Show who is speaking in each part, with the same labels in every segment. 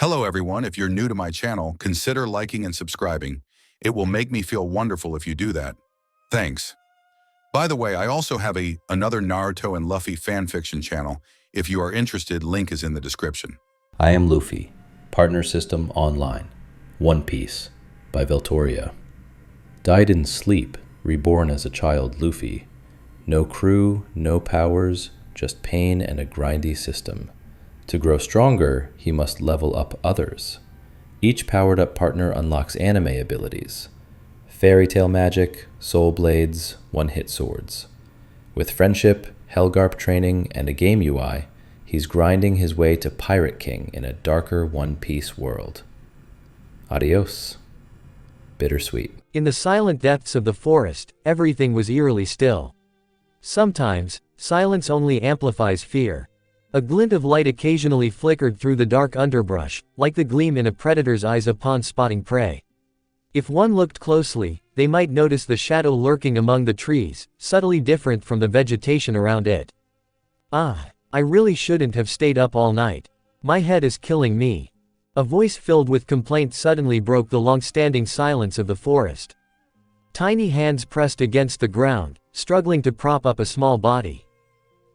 Speaker 1: Hello everyone, if you're new to my channel, consider liking and subscribing. It will make me feel wonderful if you do that. Thanks. By the way, I also have another Naruto and Luffy fanfiction channel. If you are interested, link is in the description.
Speaker 2: I am Luffy, Partner System Online, One Piece, by Veltoria. Died in sleep, reborn as a child Luffy. No crew, no powers, just pain and a grindy system. To grow stronger, he must level up others. Each powered-up partner unlocks anime abilities. Fairy tale magic, soul blades, one-hit swords. With friendship, Hellgarp training, and a game UI, he's grinding his way to Pirate King in a darker One Piece world. Adios. Bittersweet.
Speaker 3: In the silent depths of the forest, everything was eerily still. Sometimes, silence only amplifies fear. A glint of light occasionally flickered through the dark underbrush, like the gleam in a predator's eyes upon spotting prey. If one looked closely, they might notice the shadow lurking among the trees, subtly different from the vegetation around it. I really shouldn't have stayed up all night. My head is killing me. A voice filled with complaint suddenly broke the long-standing silence of the forest. Tiny hands pressed against the ground, struggling to prop up a small body.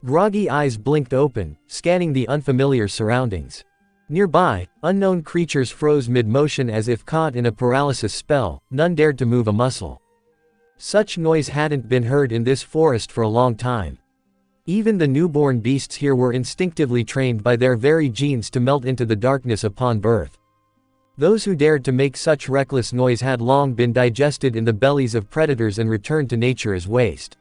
Speaker 3: Groggy eyes blinked open, scanning the unfamiliar surroundings. Nearby, unknown creatures froze mid-motion as if caught in a paralysis spell, none dared to move a muscle. Such noise hadn't been heard in this forest for a long time. Even the newborn beasts here were instinctively trained by their very genes to melt into the darkness upon birth. Those who dared to make such reckless noise had long been digested in the bellies of predators and returned to nature as waste.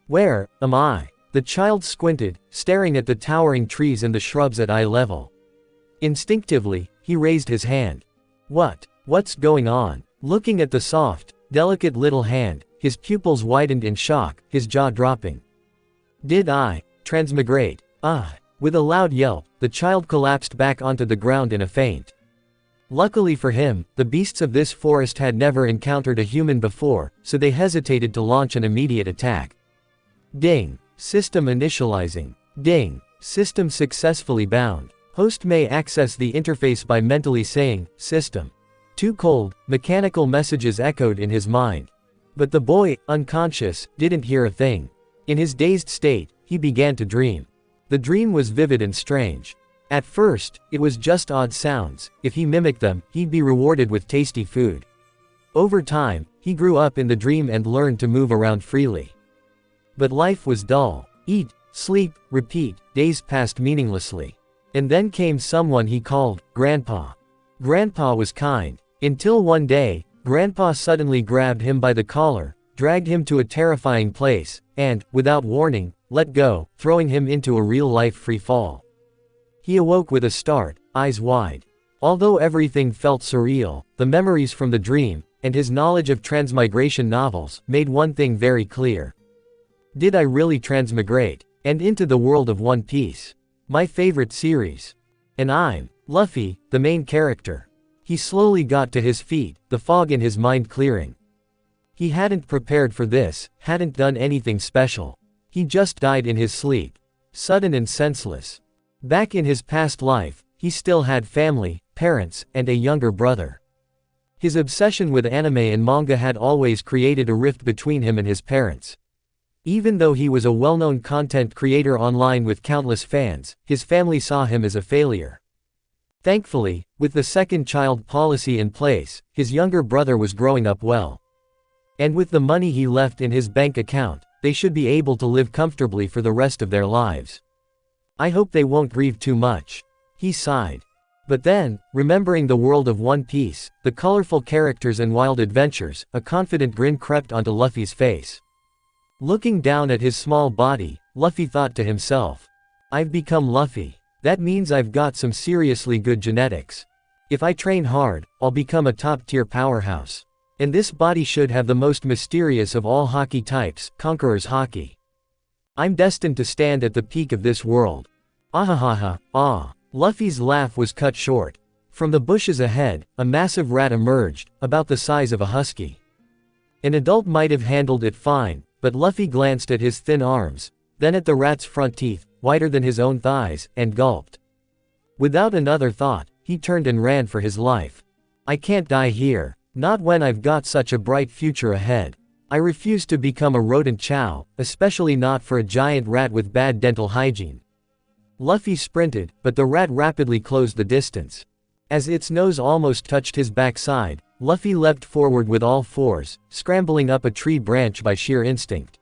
Speaker 3: Where am I? The child squinted, staring at the towering trees and the shrubs at eye level. Instinctively, he raised his hand. What's going on? Looking at the soft, delicate little hand, his pupils widened in shock, his jaw dropping. Did I transmigrate? With a loud yelp, the child collapsed back onto the ground in a faint. Luckily for him, the beasts of this forest had never encountered a human before, so they hesitated to launch an immediate attack. Ding. System initializing. Ding. System successfully bound. Host may access the interface by mentally saying, "System." Too cold, mechanical messages echoed in his mind. But the boy, unconscious, didn't hear a thing. In his dazed state, he began to dream. The dream was vivid and strange. At first, it was just odd sounds. If he mimicked them, he'd be rewarded with tasty food. Over time, he grew up in the dream and learned to move around freely. But life was dull. Eat, sleep, repeat, days passed meaninglessly. And then came someone he called Grandpa. Grandpa was kind. Until one day, Grandpa suddenly grabbed him by the collar, dragged him to a terrifying place, and, without warning, let go, throwing him into a real-life free fall. He awoke with a start, eyes wide. Although everything felt surreal, the memories from the dream, and his knowledge of transmigration novels, made one thing very clear. Did I really transmigrate? And into the world of One Piece? My favorite series. And I'm Luffy, the main character. He slowly got to his feet, the fog in his mind clearing. He hadn't prepared for this, hadn't done anything special. He just died in his sleep. Sudden and senseless. Back in his past life, he still had family, parents, and a younger brother. His obsession with anime and manga had always created a rift between him and his parents. Even though he was a well-known content creator online with countless fans, his family saw him as a failure. Thankfully, with the second child policy in place, his younger brother was growing up well. And with the money he left in his bank account, they should be able to live comfortably for the rest of their lives. I hope they won't grieve too much. He sighed. But then, remembering the world of One Piece, the colorful characters and wild adventures, a confident grin crept onto Luffy's face. Looking down at his small body, Luffy thought to himself. I've become Luffy. That means I've got some seriously good genetics. If I train hard, I'll become a top-tier powerhouse. And this body should have the most mysterious of all hockey types, Conqueror's Haki. I'm destined to stand at the peak of this world. Luffy's laugh was cut short. From the bushes ahead, a massive rat emerged, about the size of a husky. An adult might have handled it fine, but Luffy glanced at his thin arms, then at the rat's front teeth, wider than his own thighs, and gulped. Without another thought, he turned and ran for his life. I can't die here. Not when I've got such a bright future ahead. I refuse to become a rodent chow, especially not for a giant rat with bad dental hygiene. Luffy sprinted, but the rat rapidly closed the distance. As its nose almost touched his backside, Luffy leapt forward with all fours, scrambling up a tree branch by sheer instinct.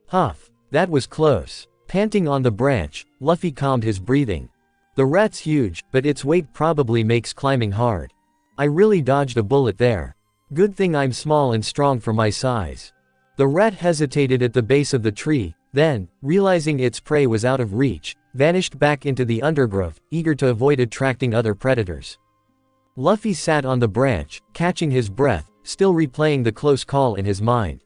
Speaker 3: Huff, that was close. Panting on the branch, Luffy calmed his breathing. The rat's huge, but its weight probably makes climbing hard. I really dodged a bullet there. Good thing I'm small and strong for my size. The rat hesitated at the base of the tree, then, realizing its prey was out of reach, vanished back into the undergrowth, eager to avoid attracting other predators. Luffy sat on the branch, catching his breath, still replaying the close call in his mind.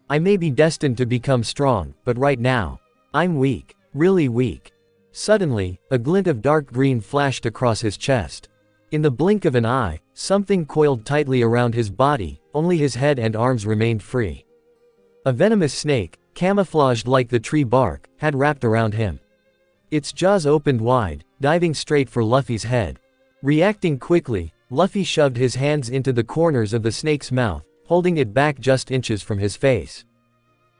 Speaker 3: I may be destined to become strong, but right now, I'm weak, really weak. Suddenly, a glint of dark green flashed across his chest. In the blink of an eye, something coiled tightly around his body, only his head and arms remained free. A venomous snake, camouflaged like the tree bark, had wrapped around him. Its jaws opened wide, diving straight for Luffy's head. Reacting quickly, Luffy shoved his hands into the corners of the snake's mouth, holding it back just inches from his face.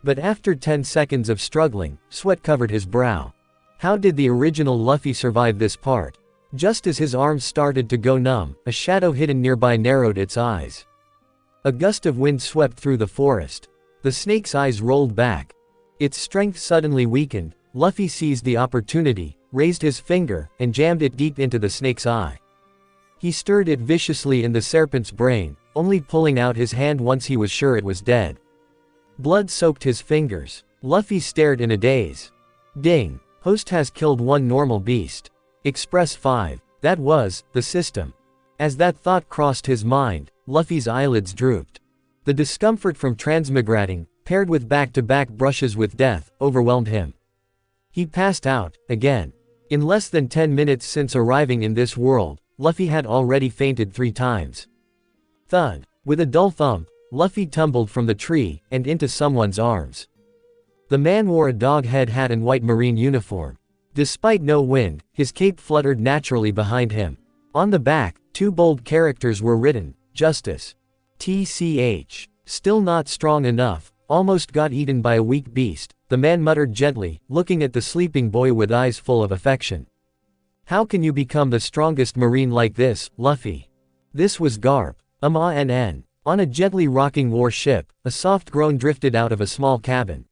Speaker 3: But after 10 seconds of struggling, sweat covered his brow. How did the original Luffy survive this part? Just as his arms started to go numb, a shadow hidden nearby narrowed its eyes. A gust of wind swept through the forest. The snake's eyes rolled back. Its strength suddenly weakened. Luffy seized the opportunity, raised his finger, and jammed it deep into the snake's eye. He stirred it viciously in the serpent's brain, only pulling out his hand once he was sure it was dead. Blood soaked his fingers. Luffy stared in a daze. Ding! Host has killed one normal beast. Express 5. That was, the system. As that thought crossed his mind, Luffy's eyelids drooped. The discomfort from transmigrating, paired with back-to-back brushes with death, overwhelmed him. He passed out, again. In less than 10 minutes since arriving in this world, Luffy had already fainted 3 times. Thud. With a dull thump, Luffy tumbled from the tree, and into someone's arms. The man wore a dog-head hat and white marine uniform. Despite no wind, his cape fluttered naturally behind him. On the back, 2 bold characters were written, Justice. TCH. Still not strong enough, almost got eaten by a weak beast, the man muttered gently, looking at the sleeping boy with eyes full of affection. How can you become the strongest marine like this, Luffy? This was Garp. NN. On a gently rocking warship, a soft groan drifted out of a small cabin.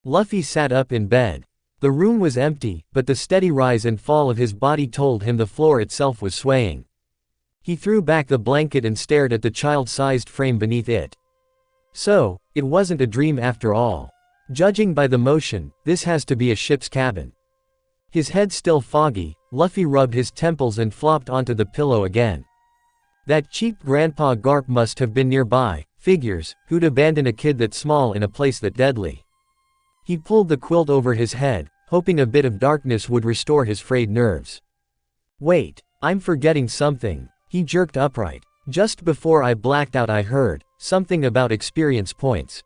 Speaker 3: Luffy sat up in bed. The room was empty, but the steady rise and fall of his body told him the floor itself was swaying. He threw back the blanket and stared at the child-sized frame beneath it. So, it wasn't a dream after all. Judging by the motion, this has to be a ship's cabin. His head still foggy, Luffy rubbed his temples and flopped onto the pillow again. That cheap Grandpa Garp must have been nearby. Figures, who'd abandon a kid that small in a place that deadly. He pulled the quilt over his head, hoping a bit of darkness would restore his frayed nerves. Wait, I'm forgetting something. He jerked upright. Just before I blacked out I heard something about experience points.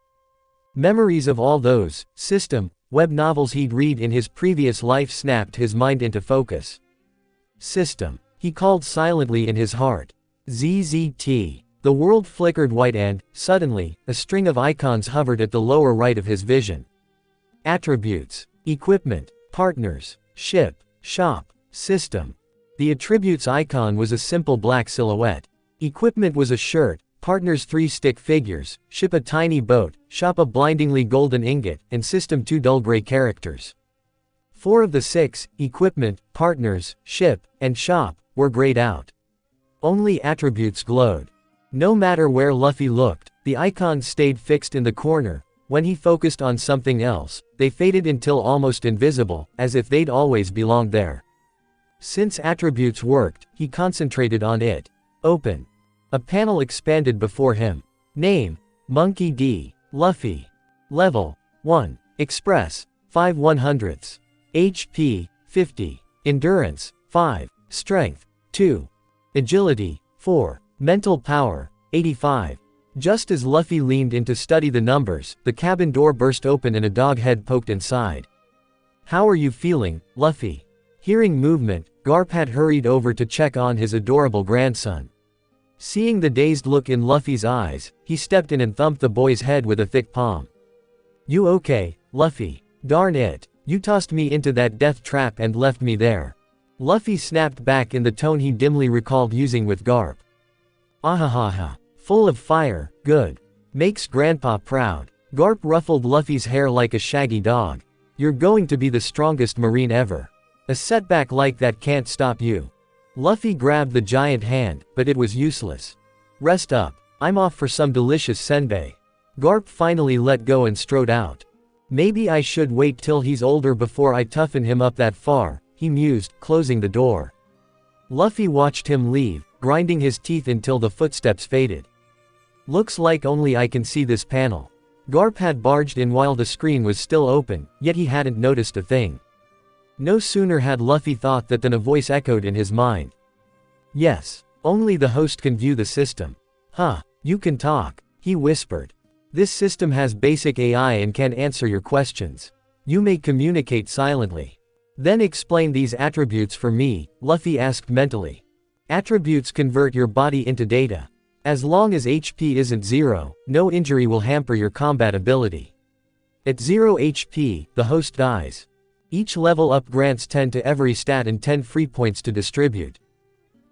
Speaker 3: Memories of all those system web novels he'd read in his previous life snapped his mind into focus. System. He called silently in his heart. ZZT. The world flickered white and, suddenly, a string of icons hovered at the lower right of his vision. Attributes. Equipment. Partners. Ship. Shop. System. The attributes icon was a simple black silhouette. Equipment was a shirt, partners 3 stick figures, ship a tiny boat, shop a blindingly golden ingot, and system 2 dull gray characters. 4 of the 6, equipment, partners, ship, and shop, were grayed out. Only attributes glowed. No matter where Luffy looked, the icons stayed fixed in the corner. When he focused on something else, they faded until almost invisible, as if they'd always belonged there. Since attributes worked, he concentrated on it. Open. A panel expanded before him. Name: Monkey D. Luffy. Level: 1. Express: 5 100ths. HP: 50. Endurance: 5. Strength: 2. Agility: 4. Mental power: 85. Just as Luffy leaned in to study the numbers, the cabin door burst open and a dog head poked inside. How are you feeling, Luffy? Hearing movement, Garp had hurried over to check on his adorable grandson. Seeing the dazed look in Luffy's eyes, he stepped in and thumped the boy's head with a thick palm. "You okay, Luffy? Darn it, you tossed me into that death trap and left me there." Luffy snapped back in the tone he dimly recalled using with Garp. "Ahahaha. Full of fire, good. Makes Grandpa proud." Garp ruffled Luffy's hair like a shaggy dog. "You're going to be the strongest Marine ever. A setback like that can't stop you." Luffy grabbed the giant hand, but it was useless. "Rest up. I'm off for some delicious senbei." Garp finally let go and strode out. "Maybe I should wait till he's older before I toughen him up that far," he mused, closing the door. Luffy watched him leave, grinding his teeth until the footsteps faded. "Looks like only I can see this panel." Garp had barged in while the screen was still open, yet he hadn't noticed a thing. No sooner had Luffy thought that than a voice echoed in his mind. "Yes, only the host can view the system." "Huh, you can talk," he whispered. "This system has basic AI and can answer your questions. You may communicate silently." "Then explain these attributes for me," Luffy asked mentally. "Attributes convert your body into data. As long as HP isn't 0, no injury will hamper your combat ability. At 0 HP, the host dies. Each level up grants 10 to every stat and 10 free points to distribute.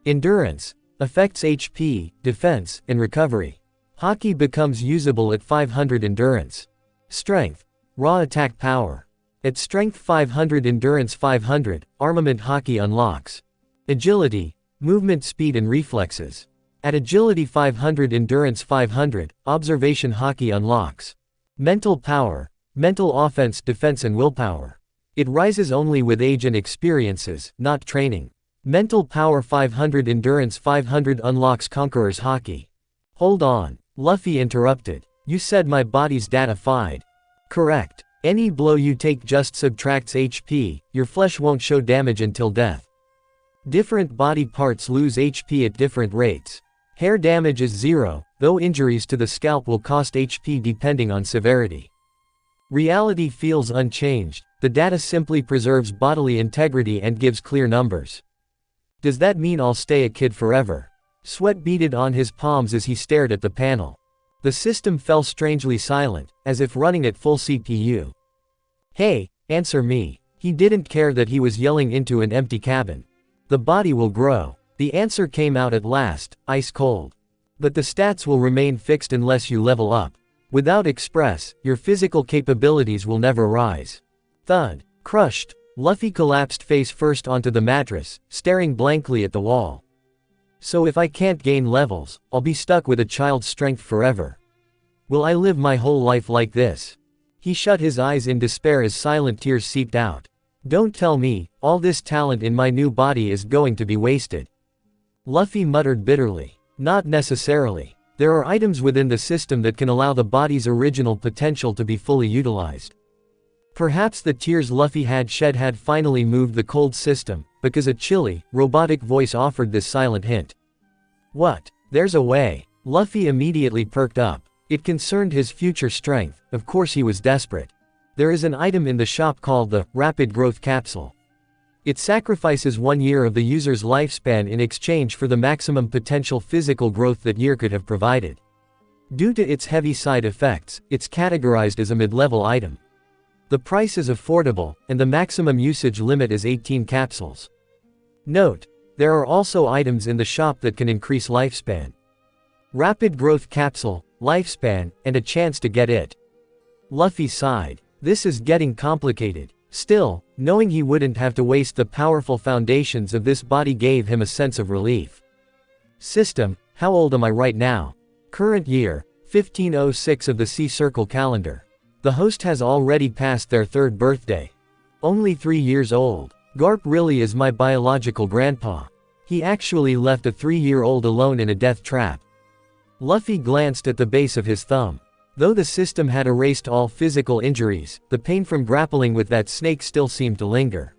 Speaker 3: Endurance affects HP, defense, and recovery. Haki becomes usable at 500 endurance. Strength, raw attack power. At strength 500 endurance 500, armament Haki unlocks. Agility, movement speed and reflexes. At agility 500 endurance 500, observation Haki unlocks. Mental power, mental offense defense and willpower. It rises only with age and experiences, not training. Mental power 500 endurance 500 unlocks Conqueror's Haki. Hold on, Luffy interrupted. You said my body's data-fied. Correct. Any blow you take just subtracts HP, your flesh won't show damage until death. Different body parts lose HP at different rates. Hair damage is 0, though injuries to the scalp will cost HP depending on severity. Reality feels unchanged, the data simply preserves bodily integrity and gives clear numbers. Does that mean I'll stay a kid forever? Sweat beaded on his palms as he stared at the panel. The system fell strangely silent, as if running at full CPU. Hey, answer me. He didn't care that he was yelling into an empty cabin. The body will grow. The answer came out at last, ice cold. But the stats will remain fixed unless you level up. Without Express, your physical capabilities will never rise. Thud. Crushed. Luffy collapsed face first onto the mattress, staring blankly at the wall. So if I can't gain levels, I'll be stuck with a child's strength forever. Will I live my whole life like this? He shut his eyes in despair as silent tears seeped out. Don't tell me, all this talent in my new body is going to be wasted. Luffy muttered bitterly. Not necessarily. There are items within the system that can allow the body's original potential to be fully utilized. Perhaps the tears Luffy had shed had finally moved the cold system, because a chilly, robotic voice offered this silent hint. What? There's a way. Luffy immediately perked up. It concerned his future strength, of course he was desperate. There is an item in the shop called the Rapid Growth Capsule. It sacrifices 1 year of the user's lifespan in exchange for the maximum potential physical growth that year could have provided. Due to its heavy side effects, it's categorized as a mid-level item. The price is affordable, and the maximum usage limit is 18 capsules. Note: there are also items in the shop that can increase lifespan. Rapid Growth Capsule, lifespan, and a chance to get it. Luffy sighed. This is getting complicated. Still, knowing he wouldn't have to waste the powerful foundations of this body gave him a sense of relief. System: how old am I right now? Current year: 1506 of the Sea Circle calendar. The host has already passed their 3rd birthday. Only 3 years old. Garp really is my biological grandpa. He actually left a 3-year-old alone in a death trap. Luffy glanced at the base of his thumb. Though the system had erased all physical injuries, the pain from grappling with that snake still seemed to linger.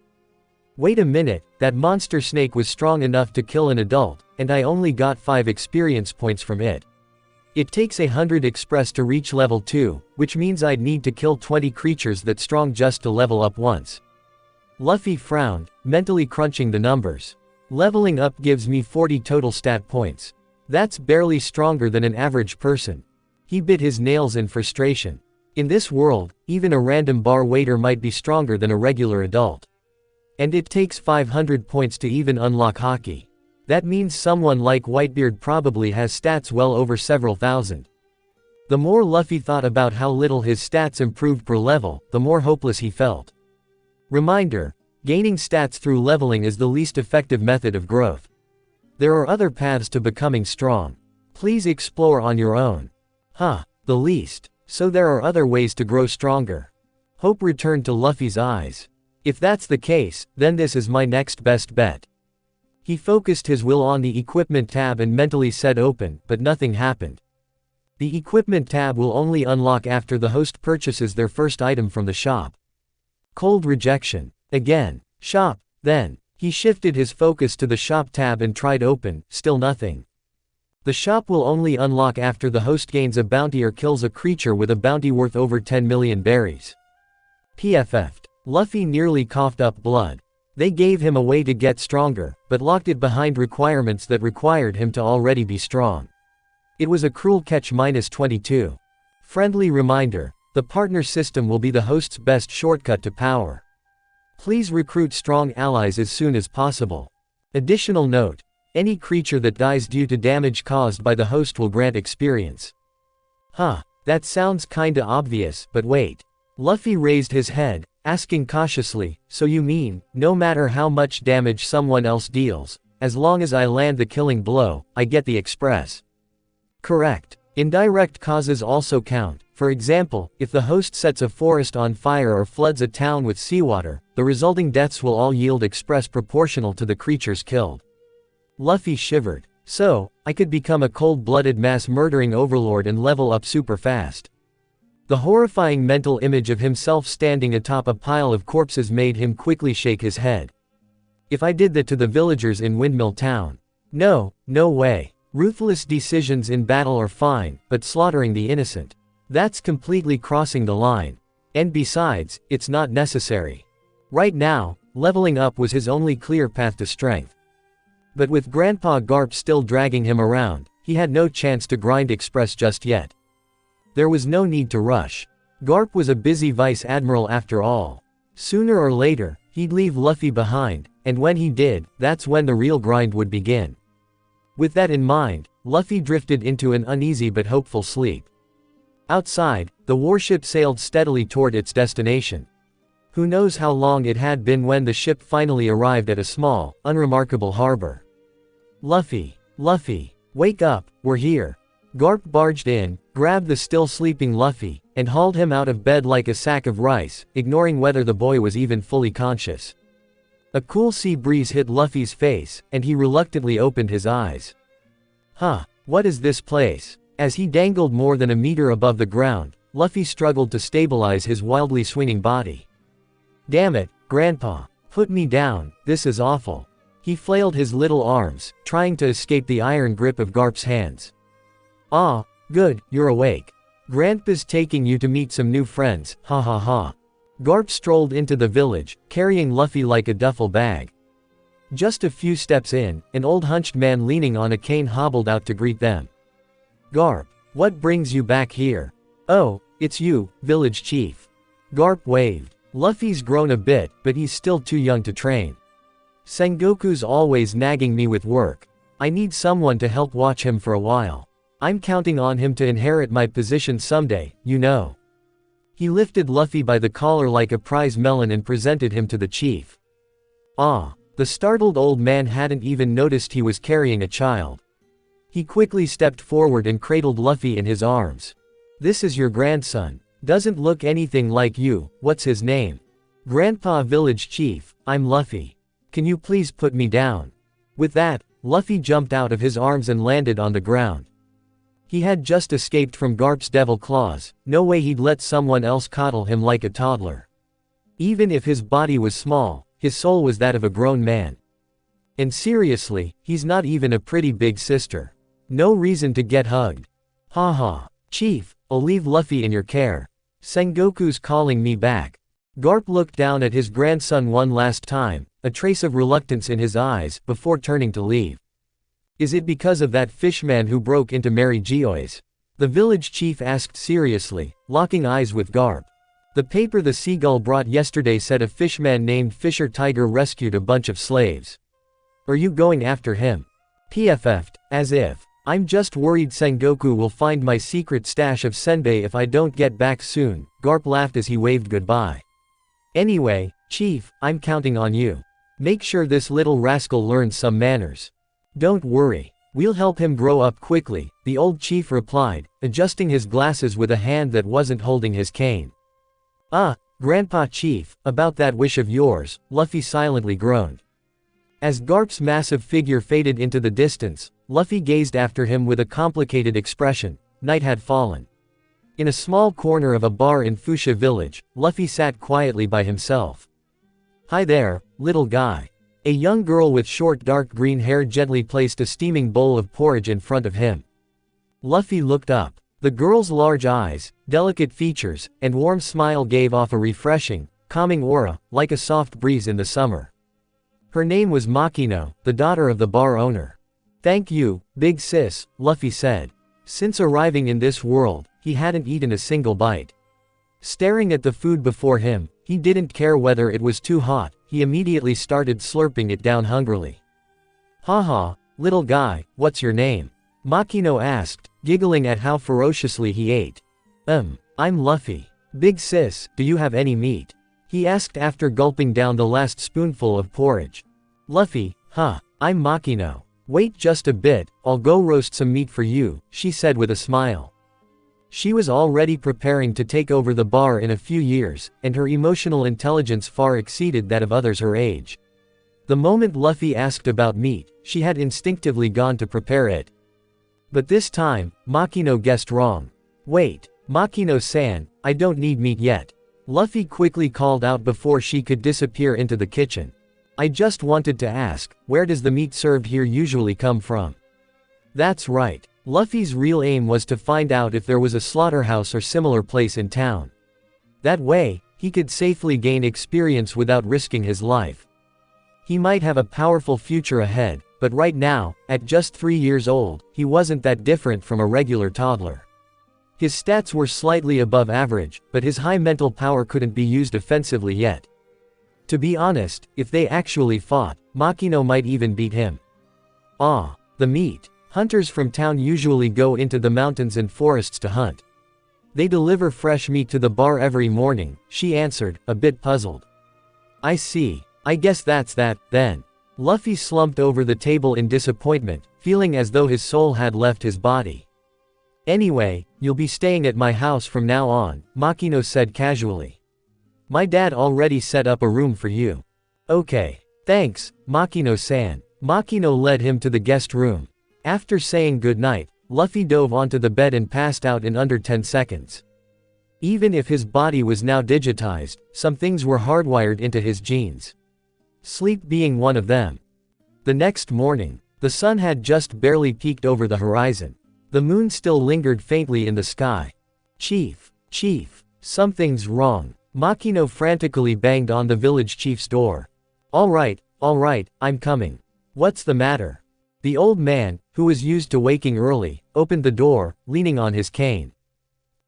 Speaker 3: Wait a minute, that monster snake was strong enough to kill an adult, and I only got 5 experience points from it. It takes 100 express to reach level 2, which means I'd need to kill 20 creatures that strong just to level up once. Luffy frowned, mentally crunching the numbers. Leveling up gives me 40 total stat points. That's barely stronger than an average person. He bit his nails in frustration. In this world, even a random bar waiter might be stronger than a regular adult. And it takes 500 points to even unlock Haki. That means someone like Whitebeard probably has stats well over several thousand. The more Luffy thought about how little his stats improved per level, the more hopeless he felt. Reminder: gaining stats through leveling is the least effective method of growth. There are other paths to becoming strong. Please explore on your own. The least. So there are other ways to grow stronger. Hope returned to Luffy's eyes. If that's the case, then this is my next best bet. He focused his will on the equipment tab and mentally said open, but nothing happened. The equipment tab will only unlock after the host purchases their first item from the shop. Cold rejection. Again. Shop. Then, he shifted his focus to the shop tab and tried open, still nothing. The shop will only unlock after the host gains a bounty or kills a creature with a bounty worth over 10 million berries. PFF'd. Luffy nearly coughed up blood. They gave him a way to get stronger, but locked it behind requirements that required him to already be strong. It was a cruel catch. -22. Friendly reminder: the partner system will be the host's best shortcut to power. Please recruit strong allies as soon as possible. Additional note: any creature that dies due to damage caused by the host will grant experience. That sounds kinda obvious, but wait. Luffy raised his head, asking cautiously, so you mean, no matter how much damage someone else deals, as long as I land the killing blow, I get the express? Correct. Indirect causes also count. For example, if the host sets a forest on fire or floods a town with seawater, the resulting deaths will all yield express proportional to the creatures killed. Luffy shivered. So, I could become a cold-blooded mass-murdering overlord and level up super fast. The horrifying mental image of himself standing atop a pile of corpses made him quickly shake his head. If I did that to the villagers in Windmill Town. No way. Ruthless decisions in battle are fine, but slaughtering the innocent. That's completely crossing the line. And besides, it's not necessary. Right now, leveling up was his only clear path to strength. But with Grandpa Garp still dragging him around, he had no chance to grind express just yet. There was no need to rush. Garp was a busy vice admiral after all. Sooner or later, he'd leave Luffy behind, and when he did, that's when the real grind would begin. With that in mind, Luffy drifted into an uneasy but hopeful sleep. Outside, the warship sailed steadily toward its destination. Who knows how long it had been when the ship finally arrived at a small, unremarkable harbor. Luffy, wake up, we're here. Garp barged in, grabbed the still sleeping Luffy, and hauled him out of bed like a sack of rice, ignoring whether the boy was even fully conscious. A cool sea breeze hit Luffy's face, and he reluctantly opened his eyes. What is this place? As he dangled more than a meter above the ground, Luffy struggled to stabilize his wildly swinging body. Damn it, Grandpa, put me down, this is awful. He flailed his little arms, trying to escape the iron grip of Garp's hands. Ah, good, you're awake. Grandpa's taking you to meet some new friends, ha ha ha. Garp strolled into the village, carrying Luffy like a duffel bag. Just a few steps in, an old hunched man leaning on a cane hobbled out to greet them. Garp, what brings you back here? Oh, it's you, village chief. Garp waved. Luffy's grown a bit, but he's still too young to train. Sengoku's always nagging me with work. I need someone to help watch him for a while. I'm counting on him to inherit my position someday, you know. He lifted Luffy by the collar like a prize melon and presented him to the chief. The startled old man hadn't even noticed he was carrying a child. He quickly stepped forward and cradled Luffy in his arms. This is your grandson. Doesn't look anything like you, what's his name? Grandpa village chief, I'm Luffy. Can you please put me down? With that, Luffy jumped out of his arms and landed on the ground. He had just escaped from Garp's devil claws, no way he'd let someone else coddle him like a toddler. Even if his body was small, his soul was that of a grown man. And seriously, he's not even a pretty big sister. No reason to get hugged. Chief, I'll leave Luffy in your care. Sengoku's calling me back. Garp looked down at his grandson one last time, a trace of reluctance in his eyes, before turning to leave. Is it because of that fishman who broke into Mary Geoy's? The village chief asked seriously, locking eyes with Garp. The paper the seagull brought yesterday said a fishman named Fisher Tiger rescued a bunch of slaves. Are you going after him? PFF'd, as if. I'm just worried Sengoku will find my secret stash of senbei if I don't get back soon, Garp laughed as he waved goodbye. Anyway, Chief, I'm counting on you. Make sure this little rascal learns some manners. Don't worry. We'll help him grow up quickly, the old chief replied, adjusting his glasses with a hand that wasn't holding his cane. Grandpa Chief, about that wish of yours, Luffy silently groaned. As Garp's massive figure faded into the distance, Luffy gazed after him with a complicated expression. Night had fallen. In a small corner of a bar in Fuchsia village, Luffy sat quietly by himself. Hi there, little guy. A young girl with short dark green hair gently placed a steaming bowl of porridge in front of him. Luffy looked up. The girl's large eyes, delicate features, and warm smile gave off a refreshing, calming aura, like a soft breeze in the summer. Her name was Makino, the daughter of the bar owner. Thank you, big sis, Luffy said. Since arriving in this world, he hadn't eaten a single bite. Staring at the food before him, he didn't care whether it was too hot, he immediately started slurping it down hungrily. Haha, little guy, what's your name? Makino asked, giggling at how ferociously he ate. I'm Luffy. Big sis, do you have any meat? He asked after gulping down the last spoonful of porridge. Luffy, I'm Makino. Wait just a bit, I'll go roast some meat for you, she said with a smile. She was already preparing to take over the bar in a few years, and her emotional intelligence far exceeded that of others her age. The moment Luffy asked about meat, she had instinctively gone to prepare it. But this time, Makino guessed wrong. Wait, Makino-san, I don't need meat yet. Luffy quickly called out before she could disappear into the kitchen. I just wanted to ask, where does the meat served here usually come from? That's right. Luffy's real aim was to find out if there was a slaughterhouse or similar place in town. That way, he could safely gain experience without risking his life. He might have a powerful future ahead, but right now, at just 3 years old, he wasn't that different from a regular toddler. His stats were slightly above average, but his high mental power couldn't be used offensively yet. To be honest, if they actually fought, Makino might even beat him. The meat. Hunters from town usually go into the mountains and forests to hunt. They deliver fresh meat to the bar every morning, she answered, a bit puzzled. I see. I guess that's that, then. Luffy slumped over the table in disappointment, feeling as though his soul had left his body. Anyway, you'll be staying at my house from now on, Makino said casually. My dad already set up a room for you. Okay. Thanks, Makino-san. Makino led him to the guest room. After saying goodnight, Luffy dove onto the bed and passed out in under 10 seconds. Even if his body was now digitized, some things were hardwired into his genes. Sleep being one of them. The next morning, the sun had just barely peeked over the horizon. The moon still lingered faintly in the sky. Chief, something's wrong. Makino frantically banged on the village chief's door. All right, I'm coming. What's the matter? The old man, who was used to waking early, opened the door, leaning on his cane.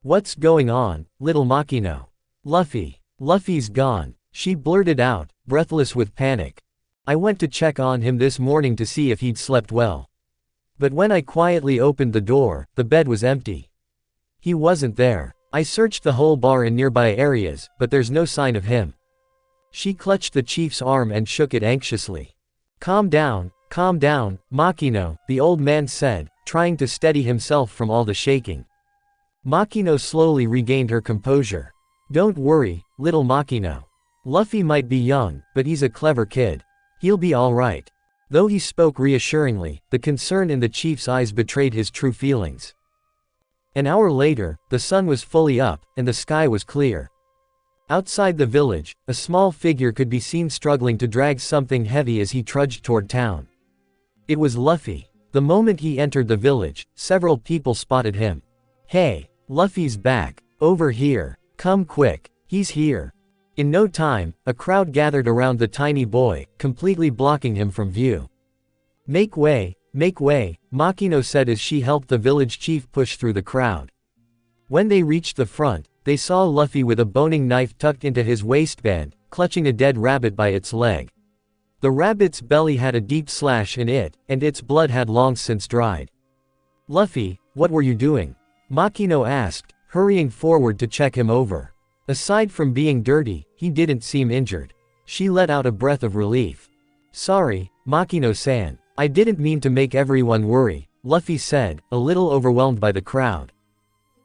Speaker 3: What's going on, little Makino? Luffy's gone, she blurted out, breathless with panic. I went to check on him this morning to see if he'd slept well. But when I quietly opened the door, the bed was empty. He wasn't there. I searched the whole bar and nearby areas, but there's no sign of him. She clutched the chief's arm and shook it anxiously. Calm down, Makino, the old man said, trying to steady himself from all the shaking. Makino slowly regained her composure. Don't worry, little Makino. Luffy might be young, but he's a clever kid. He'll be alright. Though he spoke reassuringly, the concern in the chief's eyes betrayed his true feelings. An hour later, the sun was fully up, and the sky was clear. Outside the village, a small figure could be seen struggling to drag something heavy as he trudged toward town. It was Luffy. The moment he entered the village, several people spotted him. Hey, Luffy's back. Over here. Come quick. He's here. In no time, a crowd gathered around the tiny boy, completely blocking him from view. Make way, Makino said as she helped the village chief push through the crowd. When they reached the front, they saw Luffy with a boning knife tucked into his waistband, clutching a dead rabbit by its leg. The rabbit's belly had a deep slash in it, and its blood had long since dried. Luffy, what were you doing? Makino asked, hurrying forward to check him over. Aside from being dirty, he didn't seem injured. She let out a breath of relief. Sorry, Makino-san. I didn't mean to make everyone worry, Luffy said, a little overwhelmed by the crowd.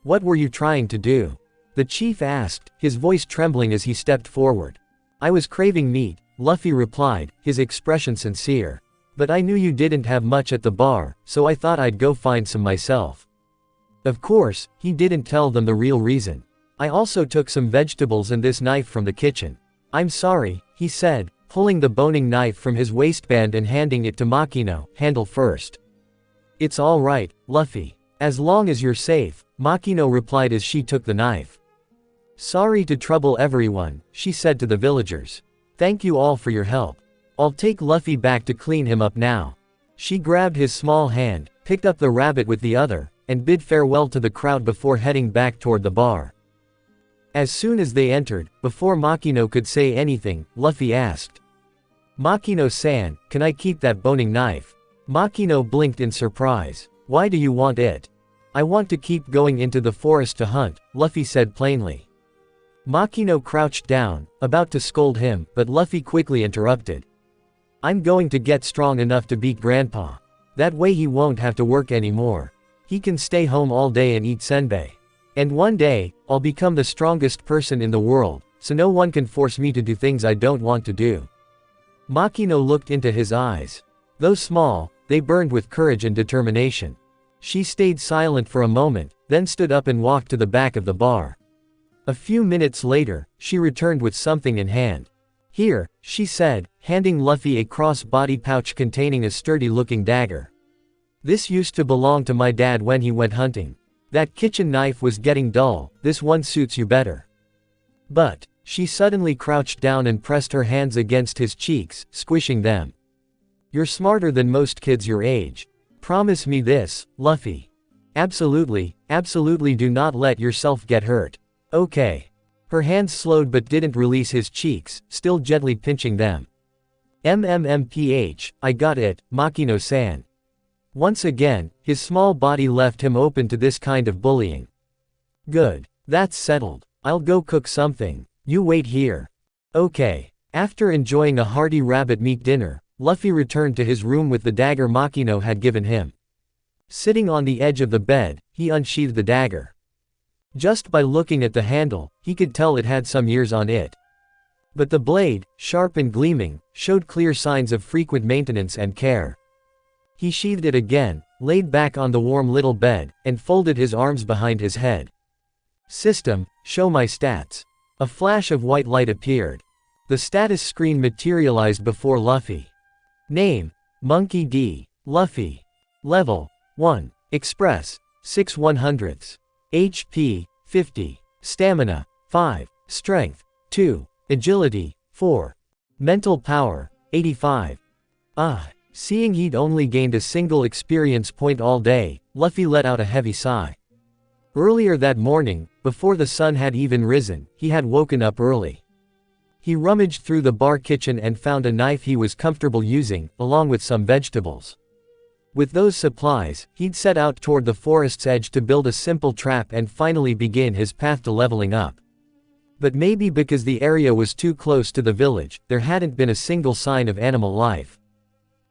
Speaker 3: What were you trying to do? The chief asked, his voice trembling as he stepped forward. I was craving meat, Luffy replied, his expression sincere. But I knew you didn't have much at the bar, so I thought I'd go find some myself. Of course, he didn't tell them the real reason. I also took some vegetables and this knife from the kitchen. I'm sorry, he said, pulling the boning knife from his waistband and handing it to Makino, handle first. It's all right, Luffy. As long as you're safe, Makino replied as she took the knife. Sorry to trouble everyone, she said to the villagers. Thank you all for your help. I'll take Luffy back to clean him up now. She grabbed his small hand, picked up the rabbit with the other, and bid farewell to the crowd before heading back toward the bar. As soon as they entered, before Makino could say anything, Luffy asked. Makino-san, can I keep that boning knife? Makino blinked in surprise. Why do you want it? I want to keep going into the forest to hunt, Luffy said plainly. Makino crouched down, about to scold him, but Luffy quickly interrupted. I'm going to get strong enough to beat Grandpa. That way he won't have to work anymore. He can stay home all day and eat senbei. And one day, I'll become the strongest person in the world, so no one can force me to do things I don't want to do. Makino looked into his eyes. Though small, they burned with courage and determination. She stayed silent for a moment, then stood up and walked to the back of the bar. A few minutes later, she returned with something in hand. Here, she said, handing Luffy a cross-body pouch containing a sturdy-looking dagger. This used to belong to my dad when he went hunting. That kitchen knife was getting dull, this one suits you better. But, she suddenly crouched down and pressed her hands against his cheeks, squishing them. You're smarter than most kids your age. Promise me this, Luffy. Absolutely do not let yourself get hurt. Okay. Her hands slowed but didn't release his cheeks, still gently pinching them. I got it, Makino-san. Once again, his small body left him open to this kind of bullying. Good. That's settled. I'll go cook something. You wait here. Okay. After enjoying a hearty rabbit meat dinner, Luffy returned to his room with the dagger Makino had given him. Sitting on the edge of the bed, he unsheathed the dagger. Just by looking at the handle, he could tell it had some years on it. But the blade, sharp and gleaming, showed clear signs of frequent maintenance and care. He sheathed it again, laid back on the warm little bed, and folded his arms behind his head. System, show my stats. A flash of white light appeared. The status screen materialized before Luffy. Name, Monkey D. Luffy. Level, 1. Express, 6/100. HP, 50. Stamina, 5. Strength, 2. Agility, 4. Mental power, 85. Seeing he'd only gained a single experience point all day, Luffy let out a heavy sigh. Earlier that morning, before the sun had even risen, he had woken up early. He rummaged through the bar kitchen and found a knife he was comfortable using, along with some vegetables. With those supplies, he'd set out toward the forest's edge to build a simple trap and finally begin his path to leveling up. But maybe because the area was too close to the village, there hadn't been a single sign of animal life.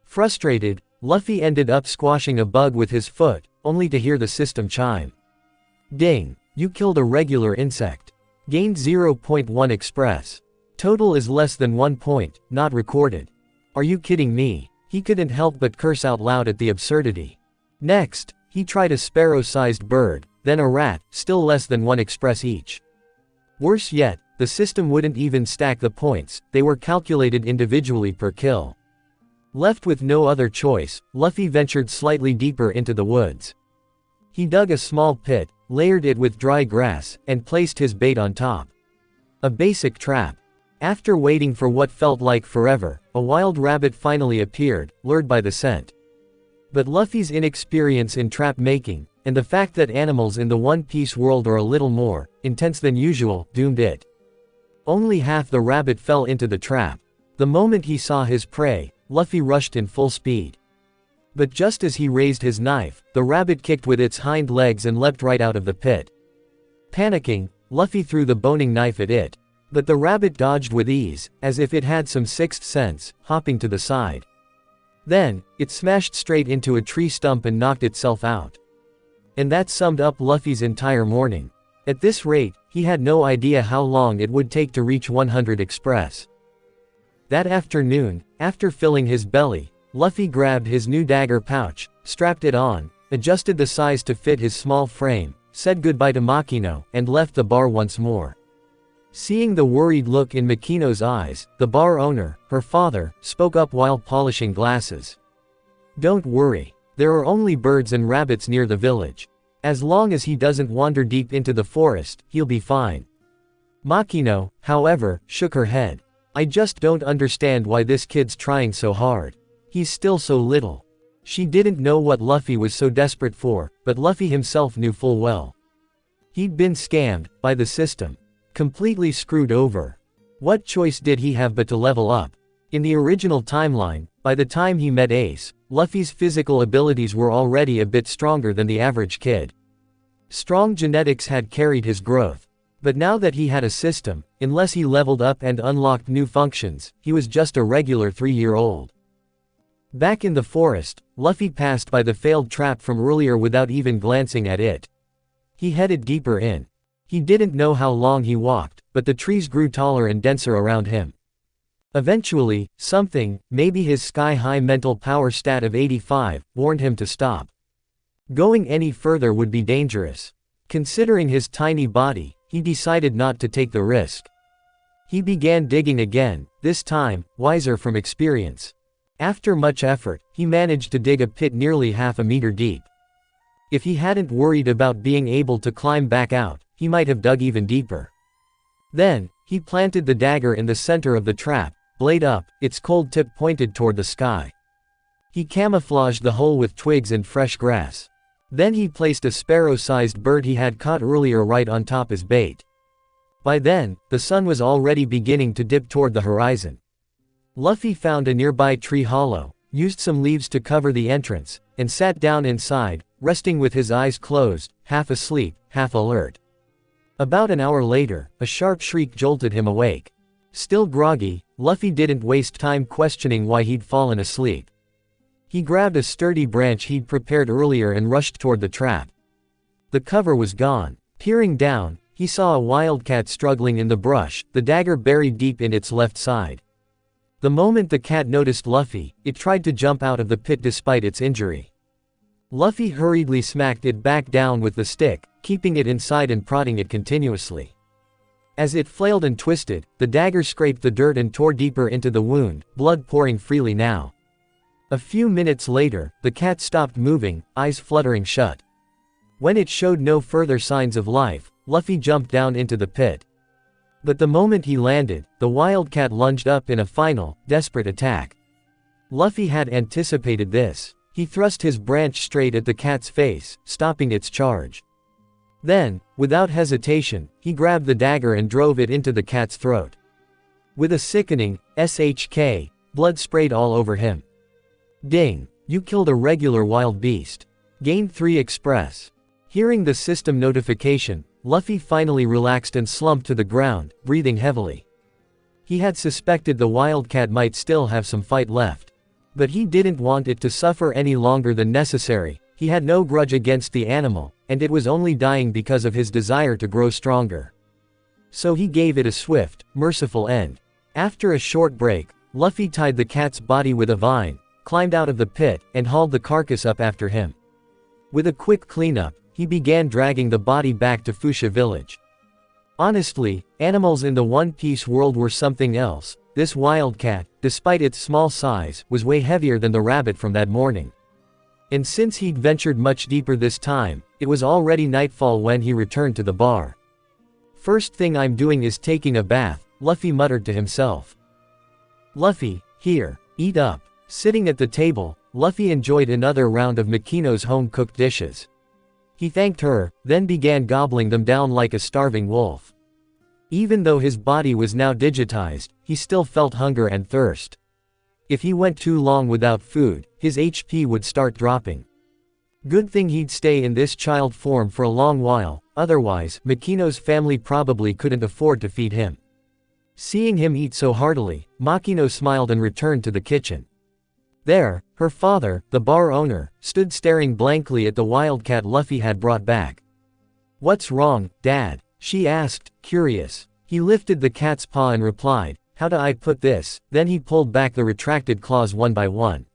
Speaker 3: Frustrated, Luffy ended up squashing a bug with his foot, only to hear the system chime. Ding! You killed a regular insect. Gained 0.1 express. Total is less than 1 point, not recorded. Are you kidding me? He couldn't help but curse out loud at the absurdity. Next, he tried a sparrow-sized bird, then a rat, still less than 1 express each. Worse yet, the system wouldn't even stack the points, they were calculated individually per kill. Left with no other choice, Luffy ventured slightly deeper into the woods. He dug a small pit, layered it with dry grass, and placed his bait on top. A basic trap. After waiting for what felt like forever, a wild rabbit finally appeared, lured by the scent. But Luffy's inexperience in trap making, and the fact that animals in the One Piece world are a little more intense than usual, doomed it. Only half the rabbit fell into the trap. The moment he saw his prey, Luffy rushed in full speed. But just as he raised his knife, the rabbit kicked with its hind legs and leapt right out of the pit. Panicking, Luffy threw the boning knife at it. But the rabbit dodged with ease, as if it had some sixth sense, hopping to the side. Then, it smashed straight into a tree stump and knocked itself out. And that summed up Luffy's entire morning. At this rate, he had no idea how long it would take to reach 100 Express. That afternoon, after filling his belly, Luffy grabbed his new dagger pouch, strapped it on, adjusted the size to fit his small frame, said goodbye to Makino, and left the bar once more. Seeing the worried look in Makino's eyes, the bar owner, her father, spoke up while polishing glasses. "Don't worry. There are only birds and rabbits near the village. As long as he doesn't wander deep into the forest, he'll be fine." Makino, however, shook her head. "I just don't understand why this kid's trying so hard. He's still so little." She didn't know what Luffy was so desperate for, but Luffy himself knew full well. He'd been scammed, by the system. Completely screwed over. What choice did he have but to level up? In the original timeline, by the time he met Ace, Luffy's physical abilities were already a bit stronger than the average kid. Strong genetics had carried his growth. But now that he had a system, unless he leveled up and unlocked new functions, he was just a regular 3-year-old. Back in the forest, Luffy passed by the failed trap from earlier without even glancing at it. He headed deeper in. He didn't know how long he walked, but the trees grew taller and denser around him. Eventually, something, maybe his sky-high mental power stat of 85, warned him to stop. Going any further would be dangerous. Considering his tiny body, he decided not to take the risk. He began digging again, this time, wiser from experience. After much effort, he managed to dig a pit nearly half a meter deep. If he hadn't worried about being able to climb back out, he might have dug even deeper. Then, he planted the dagger in the center of the trap, blade up, its cold tip pointed toward the sky. He camouflaged the hole with twigs and fresh grass. Then he placed a sparrow-sized bird he had caught earlier right on top as bait. By then, the sun was already beginning to dip toward the horizon. Luffy found a nearby tree hollow, used some leaves to cover the entrance, and sat down inside, resting with his eyes closed, half asleep, half alert. About an hour later, a sharp shriek jolted him awake. Still groggy, Luffy didn't waste time questioning why he'd fallen asleep. He grabbed a sturdy branch he'd prepared earlier and rushed toward the trap. The cover was gone. Peering down, he saw a wildcat struggling in the brush, the dagger buried deep in its left side. The moment the cat noticed Luffy, it tried to jump out of the pit despite its injury. Luffy hurriedly smacked it back down with the stick, keeping it inside and prodding it continuously. As it flailed and twisted, the dagger scraped the dirt and tore deeper into the wound, blood pouring freely now. A few minutes later, the cat stopped moving, eyes fluttering shut. When it showed no further signs of life, Luffy jumped down into the pit. But the moment he landed, the wildcat lunged up in a final, desperate attack. Luffy had anticipated this. He thrust his branch straight at the cat's face, stopping its charge. Then, without hesitation, he grabbed the dagger and drove it into the cat's throat. With a sickening, SHK, blood sprayed all over him. Ding! You killed a regular wild beast. Gained 3 Express. Hearing the system notification, Luffy finally relaxed and slumped to the ground, breathing heavily. He had suspected the wildcat might still have some fight left. But he didn't want it to suffer any longer than necessary. He had no grudge against the animal, and it was only dying because of his desire to grow stronger. So he gave it a swift, merciful end. After a short break, Luffy tied the cat's body with a vine, climbed out of the pit, and hauled the carcass up after him. With a quick cleanup, he began dragging the body back to Fuchsia village. Honestly, animals in the One Piece world were something else. This wildcat, despite its small size, was way heavier than the rabbit from that morning. And since he'd ventured much deeper this time, it was already nightfall when he returned to the bar. "First thing I'm doing is taking a bath," Luffy muttered to himself. Luffy, here, eat up. Sitting at the table, Luffy enjoyed another round of Makino's home-cooked dishes. He thanked her, then began gobbling them down like a starving wolf. Even though his body was now digitized, he still felt hunger and thirst. If he went too long without food, his HP would start dropping. Good thing he'd stay in this child form for a long while, otherwise, Makino's family probably couldn't afford to feed him. Seeing him eat so heartily, Makino smiled and returned to the kitchen. There, her father, the bar owner, stood staring blankly at the wildcat Luffy had brought back. "What's wrong, Dad?" she asked, curious. He lifted the cat's paw and replied, "How do I put this?" Then he pulled back the retracted claws one by one.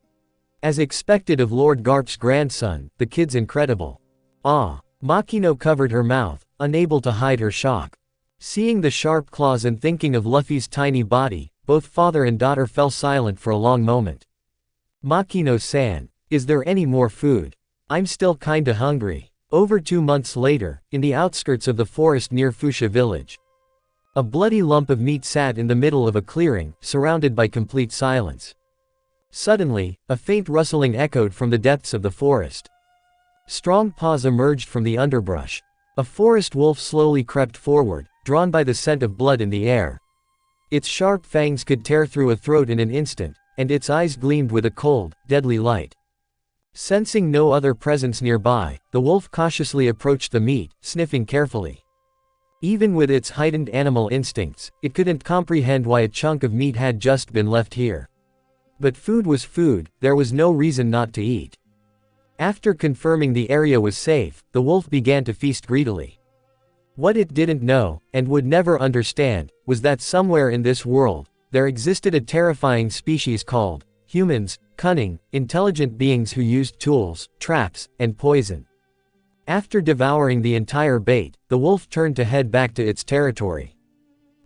Speaker 3: As expected of Lord Garp's grandson, the kid's incredible. Ah! Makino covered her mouth, unable to hide her shock. Seeing the sharp claws and thinking of Luffy's tiny body, both father and daughter fell silent for a long moment. "Makino-san, is there any more food? I'm still kinda hungry." Over 2 months later, in the outskirts of the forest near Fuchsia village. A bloody lump of meat sat in the middle of a clearing, surrounded by complete silence. Suddenly, a faint rustling echoed from the depths of the forest. Strong paws emerged from the underbrush. A forest wolf slowly crept forward, drawn by the scent of blood in the air. Its sharp fangs could tear through a throat in an instant, and its eyes gleamed with a cold, deadly light. Sensing no other presence nearby, the wolf cautiously approached the meat, sniffing carefully. Even with its heightened animal instincts, it couldn't comprehend why a chunk of meat had just been left here. But food was food, there was no reason not to eat. After confirming the area was safe, the wolf began to feast greedily. What it didn't know, and would never understand, was that somewhere in this world, there existed a terrifying species called humans, cunning, intelligent beings who used tools, traps, and poison. After devouring the entire bait, the wolf turned to head back to its territory.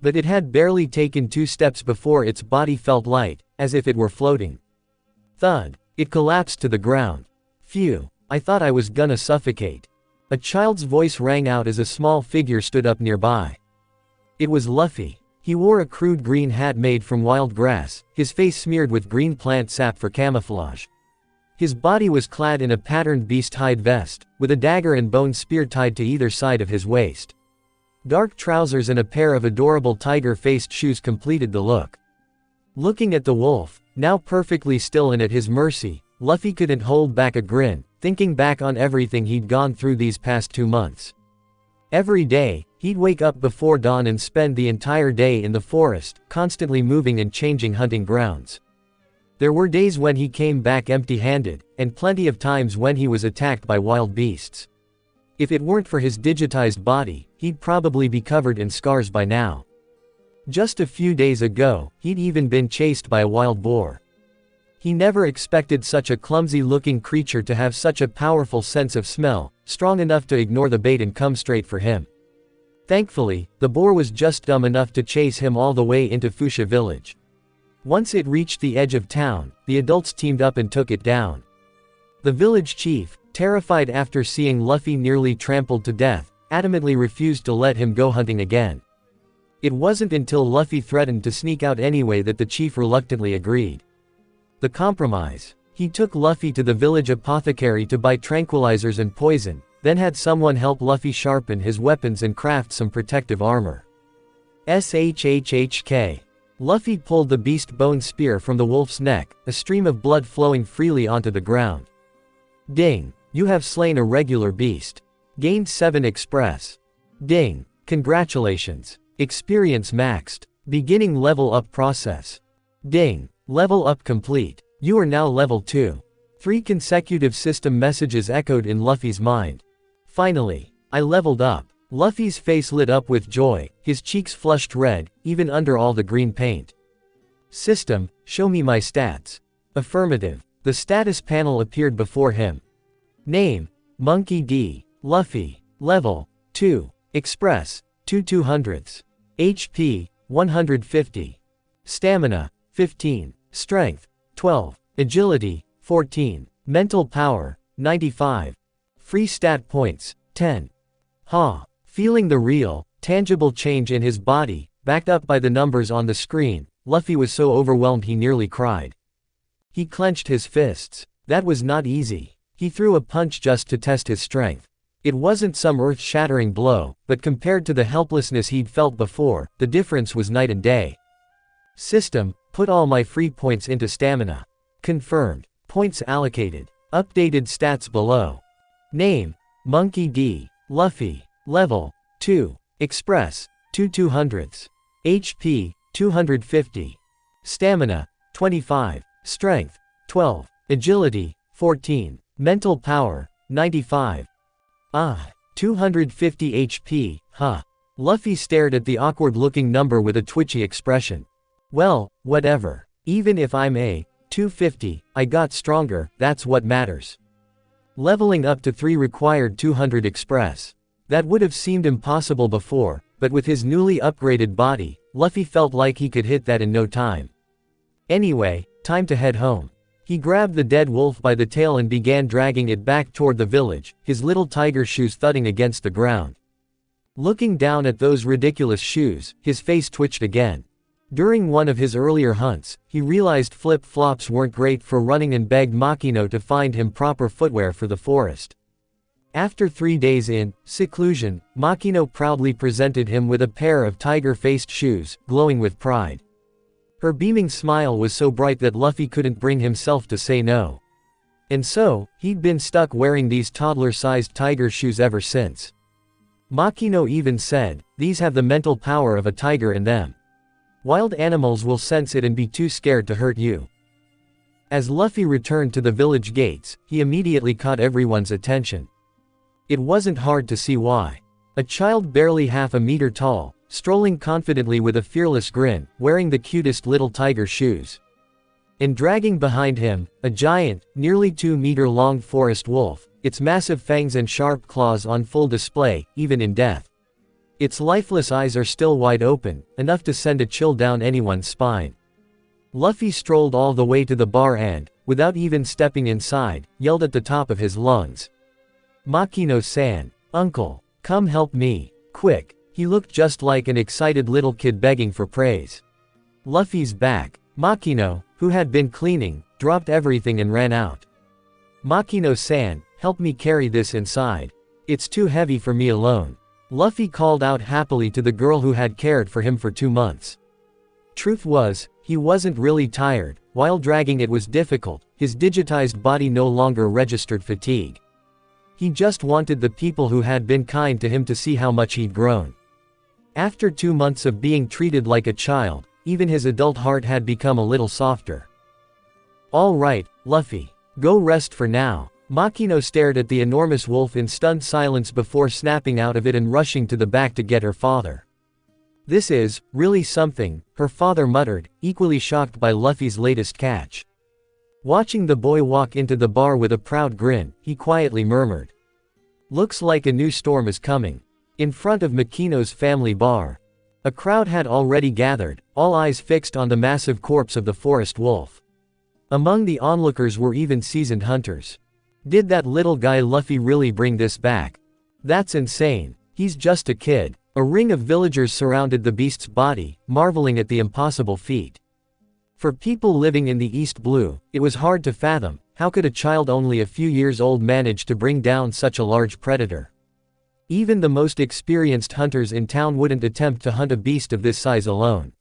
Speaker 3: But it had barely taken 2 steps before its body felt light, as if it were floating. Thud! It collapsed to the ground. "Phew, I thought I was gonna suffocate." A child's voice rang out as a small figure stood up nearby. It was Luffy. He wore a crude green hat made from wild grass, his face smeared with green plant sap for camouflage. His body was clad in a patterned beast hide vest, with a dagger and bone spear tied to either side of his waist. Dark trousers and a pair of adorable tiger-faced shoes completed the look. Looking at the wolf, now perfectly still and at his mercy, Luffy couldn't hold back a grin, thinking back on everything he'd gone through these past 2 months. Every day, he'd wake up before dawn and spend the entire day in the forest, constantly moving and changing hunting grounds. There were days when he came back empty-handed, and plenty of times when he was attacked by wild beasts. If it weren't for his digitized body, he'd probably be covered in scars by now. Just a few days ago, he'd even been chased by a wild boar. He never expected such a clumsy-looking creature to have such a powerful sense of smell, strong enough to ignore the bait and come straight for him. Thankfully, the boar was just dumb enough to chase him all the way into Fuchsia village. Once it reached the edge of town, the adults teamed up and took it down. The village chief, terrified after seeing Luffy nearly trampled to death, adamantly refused to let him go hunting again. It wasn't until Luffy threatened to sneak out anyway that the chief reluctantly agreed. The compromise. He took Luffy to the village apothecary to buy tranquilizers and poison, then had someone help Luffy sharpen his weapons and craft some protective armor. SHHHK. Luffy pulled the beast bone spear from the wolf's neck, a stream of blood flowing freely onto the ground. Ding! You have slain a regular beast. Gained 7 express. Ding! Congratulations. Experience maxed. Beginning level up process. Ding! Level up complete. You are now level 2. 3 consecutive system messages echoed in Luffy's mind. Finally, I leveled up. Luffy's face lit up with joy, his cheeks flushed red, even under all the green paint. System, show me my stats. Affirmative. The status panel appeared before him. Name, Monkey D. Luffy. Level, 2. Express, 2/200ths. HP, 150. Stamina, 15. Strength, 12. Agility, 14. Mental power, 95. Free stat points, 10. Ha! Feeling the real, tangible change in his body, backed up by the numbers on the screen. Luffy was so overwhelmed he nearly cried. He clenched his fists. That was not easy. He threw a punch just to test his strength. It wasn't some earth-shattering blow, but compared to the helplessness he'd felt before, the difference was night and day. System, put all my free points into stamina. Confirmed. Points allocated. Updated stats below. Name, Monkey D. Luffy. Level, 2. Express, 2/200. HP, 250. Stamina, 25. Strength, 12. Agility, 14. Mental power, 95. 250 HP, huh. Luffy stared at the awkward-looking number with a twitchy expression. Well, whatever. Even if I'm a 250, I got stronger, that's what matters. Leveling up to 3 required 200 express. That would have seemed impossible before, but with his newly upgraded body, Luffy felt like he could hit that in no time. Anyway, time to head home. He grabbed the dead wolf by the tail and began dragging it back toward the village, his little tiger shoes thudding against the ground. Looking down at those ridiculous shoes, his face twitched again. During one of his earlier hunts, he realized flip-flops weren't great for running and begged Makino to find him proper footwear for the forest. After 3 days in seclusion, Makino proudly presented him with a pair of tiger-faced shoes, glowing with pride. Her beaming smile was so bright that Luffy couldn't bring himself to say no. And so, he'd been stuck wearing these toddler-sized tiger shoes ever since. Makino even said, "These have the mental power of a tiger in them. Wild animals will sense it and be too scared to hurt you." As Luffy returned to the village gates, he immediately caught everyone's attention. It wasn't hard to see why. A child barely half a meter tall, strolling confidently with a fearless grin, wearing the cutest little tiger shoes. And dragging behind him, a giant, nearly 2-meter-long forest wolf, its massive fangs and sharp claws on full display, even in death. Its lifeless eyes are still wide open, enough to send a chill down anyone's spine. Luffy strolled all the way to the bar and, without even stepping inside, yelled at the top of his lungs. "Makino-san, uncle, come help me, quick." He looked just like an excited little kid begging for praise. Luffy's back. Makino, who had been cleaning, dropped everything and ran out. "Makino-san, help me carry this inside. It's too heavy for me alone." Luffy called out happily to the girl who had cared for him for 2 months. Truth was, he wasn't really tired. While dragging it was difficult, his digitized body no longer registered fatigue. He just wanted the people who had been kind to him to see how much he'd grown. After 2 months of being treated like a child, even his adult heart had become a little softer. "All right, Luffy. Go rest for now." Makino stared at the enormous wolf in stunned silence before snapping out of it and rushing to the back to get her father. "This is really something," her father muttered, equally shocked by Luffy's latest catch. Watching the boy walk into the bar with a proud grin, he quietly murmured, "Looks like a new storm is coming." In front of Makino's family bar, a crowd had already gathered, all eyes fixed on the massive corpse of the forest wolf. Among the onlookers were even seasoned hunters. Did that little guy Luffy really bring this back? That's insane. He's just a kid. A ring of villagers surrounded the beast's body, marveling at the impossible feat. For people living in the East Blue, it was hard to fathom, how could a child only a few years old manage to bring down such a large predator? Even the most experienced hunters in town wouldn't attempt to hunt a beast of this size alone.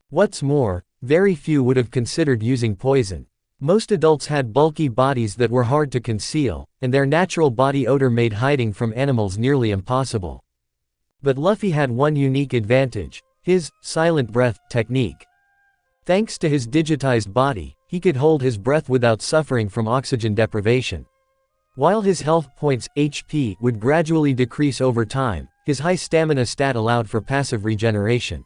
Speaker 3: What's more, very few would have considered using poison. Most adults had bulky bodies that were hard to conceal, and their natural body odor made hiding from animals nearly impossible. But Luffy had one unique advantage: his silent breath technique. Thanks to his digitized body, he could hold his breath without suffering from oxygen deprivation. While his health points, HP, would gradually decrease over time, his high stamina stat allowed for passive regeneration.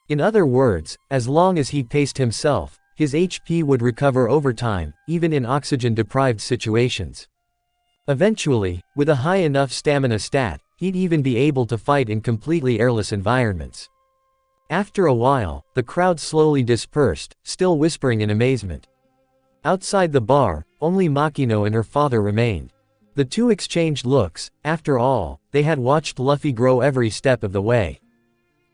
Speaker 3: In other words, as long as he paced himself, his HP would recover over time, even in oxygen-deprived situations. Eventually, with a high enough stamina stat, he'd even be able to fight in completely airless environments. After a while, the crowd slowly dispersed, still whispering in amazement. Outside the bar, only Makino and her father remained. The two exchanged looks. After all, they had watched Luffy grow every step of the way.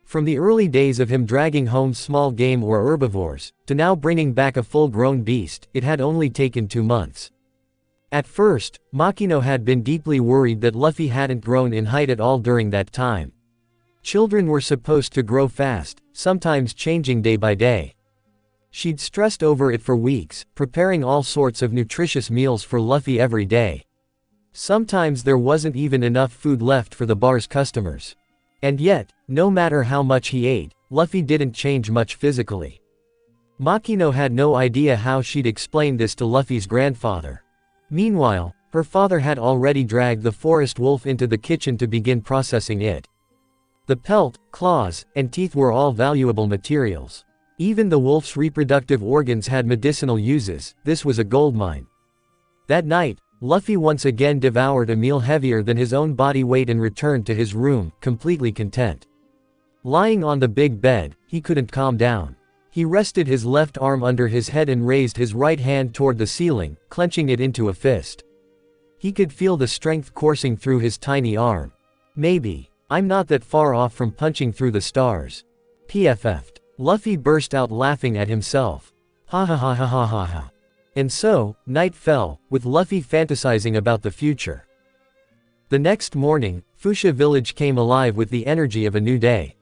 Speaker 3: From the early days of him dragging home small game or herbivores, to now bringing back a full-grown beast, it had only taken 2 months. At first, Makino had been deeply worried that Luffy hadn't grown in height at all during that time. Children were supposed to grow fast, sometimes changing day by day. She'd stressed over it for weeks, preparing all sorts of nutritious meals for Luffy every day. Sometimes there wasn't even enough food left for the bar's customers. And yet, no matter how much he ate, Luffy didn't change much physically. Makino had no idea how she'd explain this to Luffy's grandfather. Meanwhile, her father had already dragged the forest wolf into the kitchen to begin processing it. The pelt, claws, and teeth were all valuable materials. Even the wolf's reproductive organs had medicinal uses. This was a goldmine. That night, Luffy once again devoured a meal heavier than his own body weight and returned to his room, completely content. Lying on the big bed, he couldn't calm down. He rested his left arm under his head and raised his right hand toward the ceiling, clenching it into a fist. He could feel the strength coursing through his tiny arm. Maybe I'm not that far off from punching through the stars. PFF'd. Luffy burst out laughing at himself. Ha ha ha ha ha ha ha. And so, night fell, with Luffy fantasizing about the future. The next morning, Fuchsia Village came alive with the energy of a new day.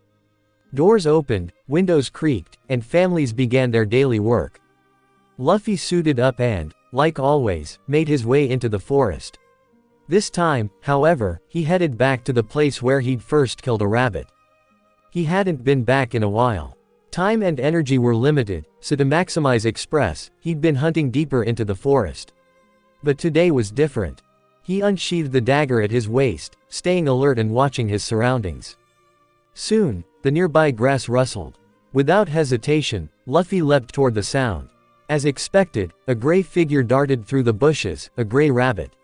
Speaker 3: Doors opened, windows creaked, and families began their daily work. Luffy suited up and, like always, made his way into the forest. This time, however, he headed back to the place where he'd first killed a rabbit. He hadn't been back in a while. Time and energy were limited, so to maximize express, he'd been hunting deeper into the forest. But today was different. He unsheathed the dagger at his waist, staying alert and watching his surroundings. Soon, the nearby grass rustled. Without hesitation, Luffy leapt toward the sound. As expected, a gray figure darted through the bushes, a gray rabbit.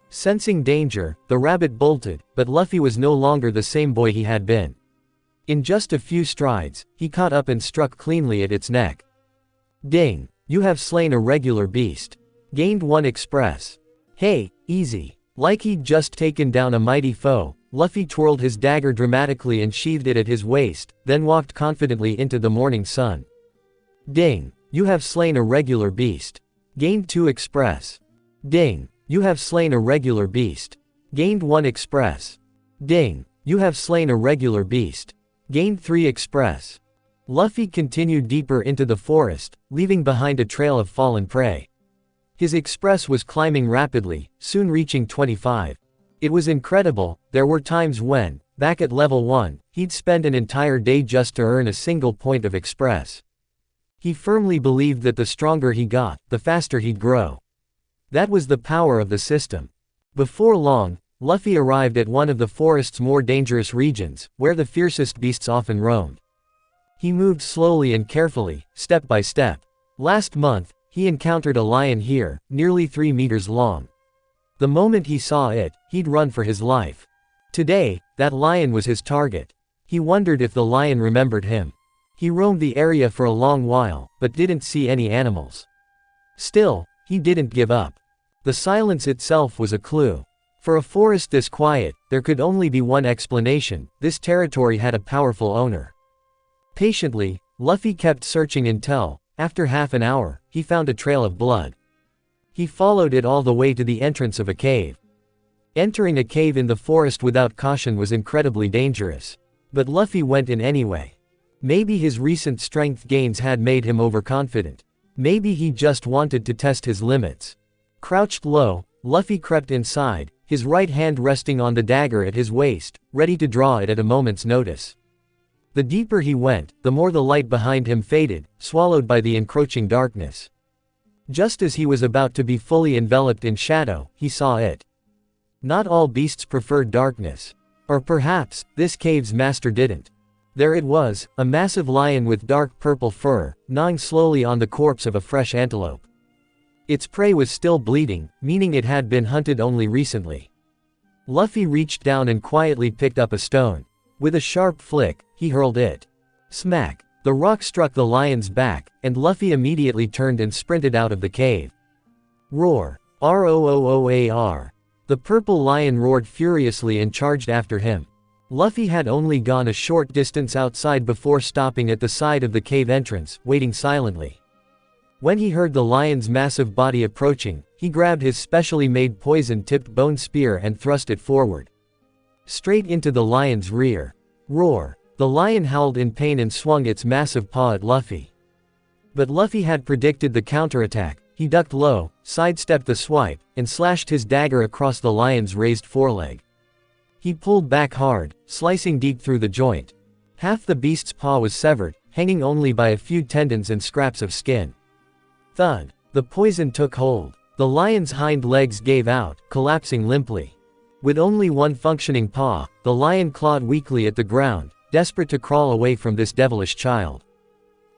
Speaker 3: Sensing danger, the rabbit bolted, but Luffy was no longer the same boy he had been. In just a few strides, he caught up and struck cleanly at its neck. Ding! You have slain a regular beast. Gained 1 express. Hey, easy. Like he'd just taken down a mighty foe, Luffy twirled his dagger dramatically and sheathed it at his waist, then walked confidently into the morning sun. Ding! You have slain a regular beast. Gained 2 express. Ding! You have slain a regular beast. Gained 1 express. Ding! You have slain a regular beast. Gained 3 express. Luffy continued deeper into the forest, leaving behind a trail of fallen prey. His express was climbing rapidly, soon reaching 25. It was incredible. There were times when, back at level 1, he'd spend an entire day just to earn a single point of express. He firmly believed that the stronger he got, the faster he'd grow. That was the power of the system. Before long, Luffy arrived at one of the forest's more dangerous regions, where the fiercest beasts often roamed. He moved slowly and carefully, step by step. Last month, he encountered a lion here, nearly 3 meters long. The moment he saw it, he'd run for his life. Today, that lion was his target. He wondered if the lion remembered him. He roamed the area for a long while, but didn't see any animals. Still, he didn't give up. The silence itself was a clue. For a forest this quiet, there could only be one explanation: this territory had a powerful owner. Patiently, Luffy kept searching until, after half an hour, he found a trail of blood. He followed it all the way to the entrance of a cave. Entering a cave in the forest without caution was incredibly dangerous. But Luffy went in anyway. Maybe his recent strength gains had made him overconfident. Maybe he just wanted to test his limits. Crouched low, Luffy crept inside, his right hand resting on the dagger at his waist, ready to draw it at a moment's notice. The deeper he went, the more the light behind him faded, swallowed by the encroaching darkness. Just as he was about to be fully enveloped in shadow, he saw it. Not all beasts preferred darkness. Or perhaps, this cave's master didn't. There it was, a massive lion with dark purple fur, gnawing slowly on the corpse of a fresh antelope. Its prey was still bleeding, meaning it had been hunted only recently. Luffy reached down and quietly picked up a stone. With a sharp flick, he hurled it. Smack! The rock struck the lion's back, and Luffy immediately turned and sprinted out of the cave. Roar! Roar! The purple lion roared furiously and charged after him. Luffy had only gone a short distance outside before stopping at the side of the cave entrance, waiting silently. When he heard the lion's massive body approaching, he grabbed his specially made poison-tipped bone spear and thrust it forward. Straight into the lion's rear. Roar! The lion howled in pain and swung its massive paw at Luffy. But Luffy had predicted the counterattack. He ducked low, sidestepped the swipe, and slashed his dagger across the lion's raised foreleg. He pulled back hard, slicing deep through the joint. Half the beast's paw was severed, hanging only by a few tendons and scraps of skin. Thud! The poison took hold. The lion's hind legs gave out, collapsing limply. With only one functioning paw, the lion clawed weakly at the ground, desperate to crawl away from this devilish child.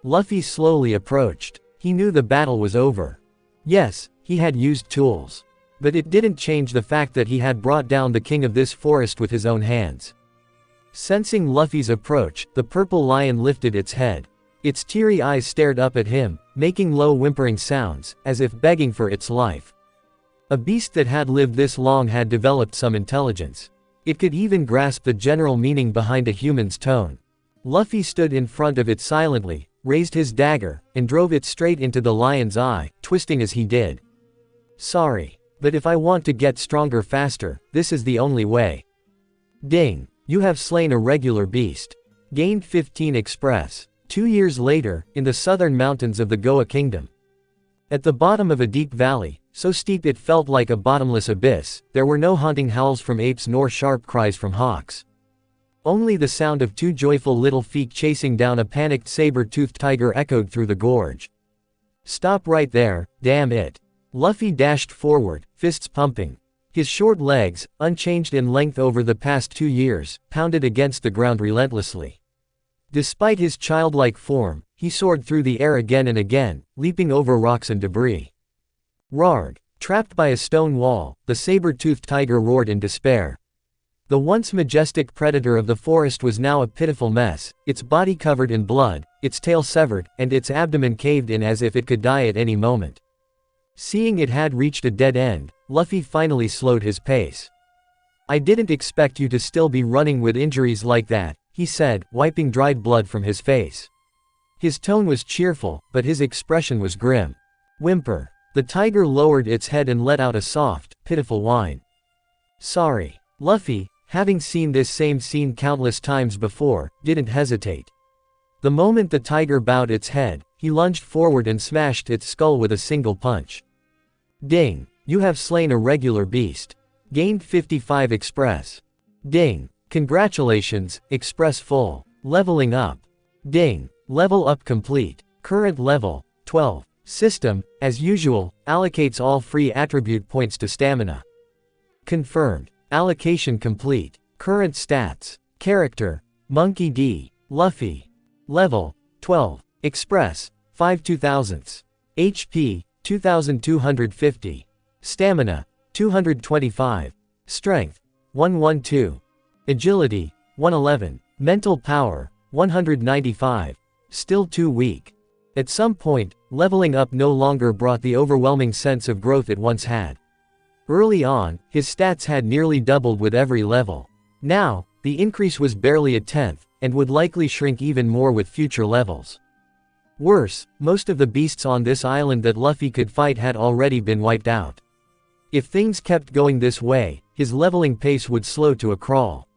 Speaker 3: Luffy slowly approached. He knew the battle was over. Yes, he had used tools. But it didn't change the fact that he had brought down the king of this forest with his own hands. Sensing Luffy's approach, the purple lion lifted its head. Its teary eyes stared up at him, making low whimpering sounds, as if begging for its life. A beast that had lived this long had developed some intelligence. It could even grasp the general meaning behind a human's tone. Luffy stood in front of it silently, raised his dagger, and drove it straight into the lion's eye, twisting as he did. Sorry. But if I want to get stronger faster, this is the only way. Ding! You have slain a regular beast. Gained 15 Express. 2 years later, in the southern mountains of the Goa Kingdom. At the bottom of a deep valley, so steep it felt like a bottomless abyss, there were no haunting howls from apes nor sharp cries from hawks. Only the sound of 2 joyful little feet chasing down a panicked saber-toothed tiger echoed through the gorge. Stop right there, damn it. Luffy dashed forward, fists pumping. His short legs, unchanged in length over the past 2 years, pounded against the ground relentlessly. Despite his childlike form, he soared through the air again and again, leaping over rocks and debris. Rarg! Trapped by a stone wall, the saber-toothed tiger roared in despair. The once majestic predator of the forest was now a pitiful mess, its body covered in blood, its tail severed, and its abdomen caved in as if it could die at any moment. Seeing it had reached a dead end, Luffy finally slowed his pace. I didn't expect you to still be running with injuries like that, he said, wiping dried blood from his face. His tone was cheerful, but his expression was grim. Whimper. The tiger lowered its head and let out a soft, pitiful whine. Sorry. Luffy, having seen this same scene countless times before, didn't hesitate. The moment the tiger bowed its head, he lunged forward and smashed its skull with a single punch. Ding! You have slain a regular beast. Gained 55 Express. Ding! Congratulations, Express full. Leveling up. Ding! Level up complete. Current level, 12. System, as usual, allocates all free attribute points to stamina. Confirmed. Allocation complete. Current stats. Character, Monkey D. Luffy. Level, 12. Express, 5 2000ths. HP, 2250. Stamina, 225. Strength, 112. Agility, 111. Mental power, 195. Still too weak. At some point, leveling up no longer brought the overwhelming sense of growth it once had. Early on, his stats had nearly doubled with every level. Now, the increase was barely a tenth, and would likely shrink even more with future levels. Worse, most of the beasts on this island that Luffy could fight had already been wiped out. If things kept going this way, his leveling pace would slow to a crawl.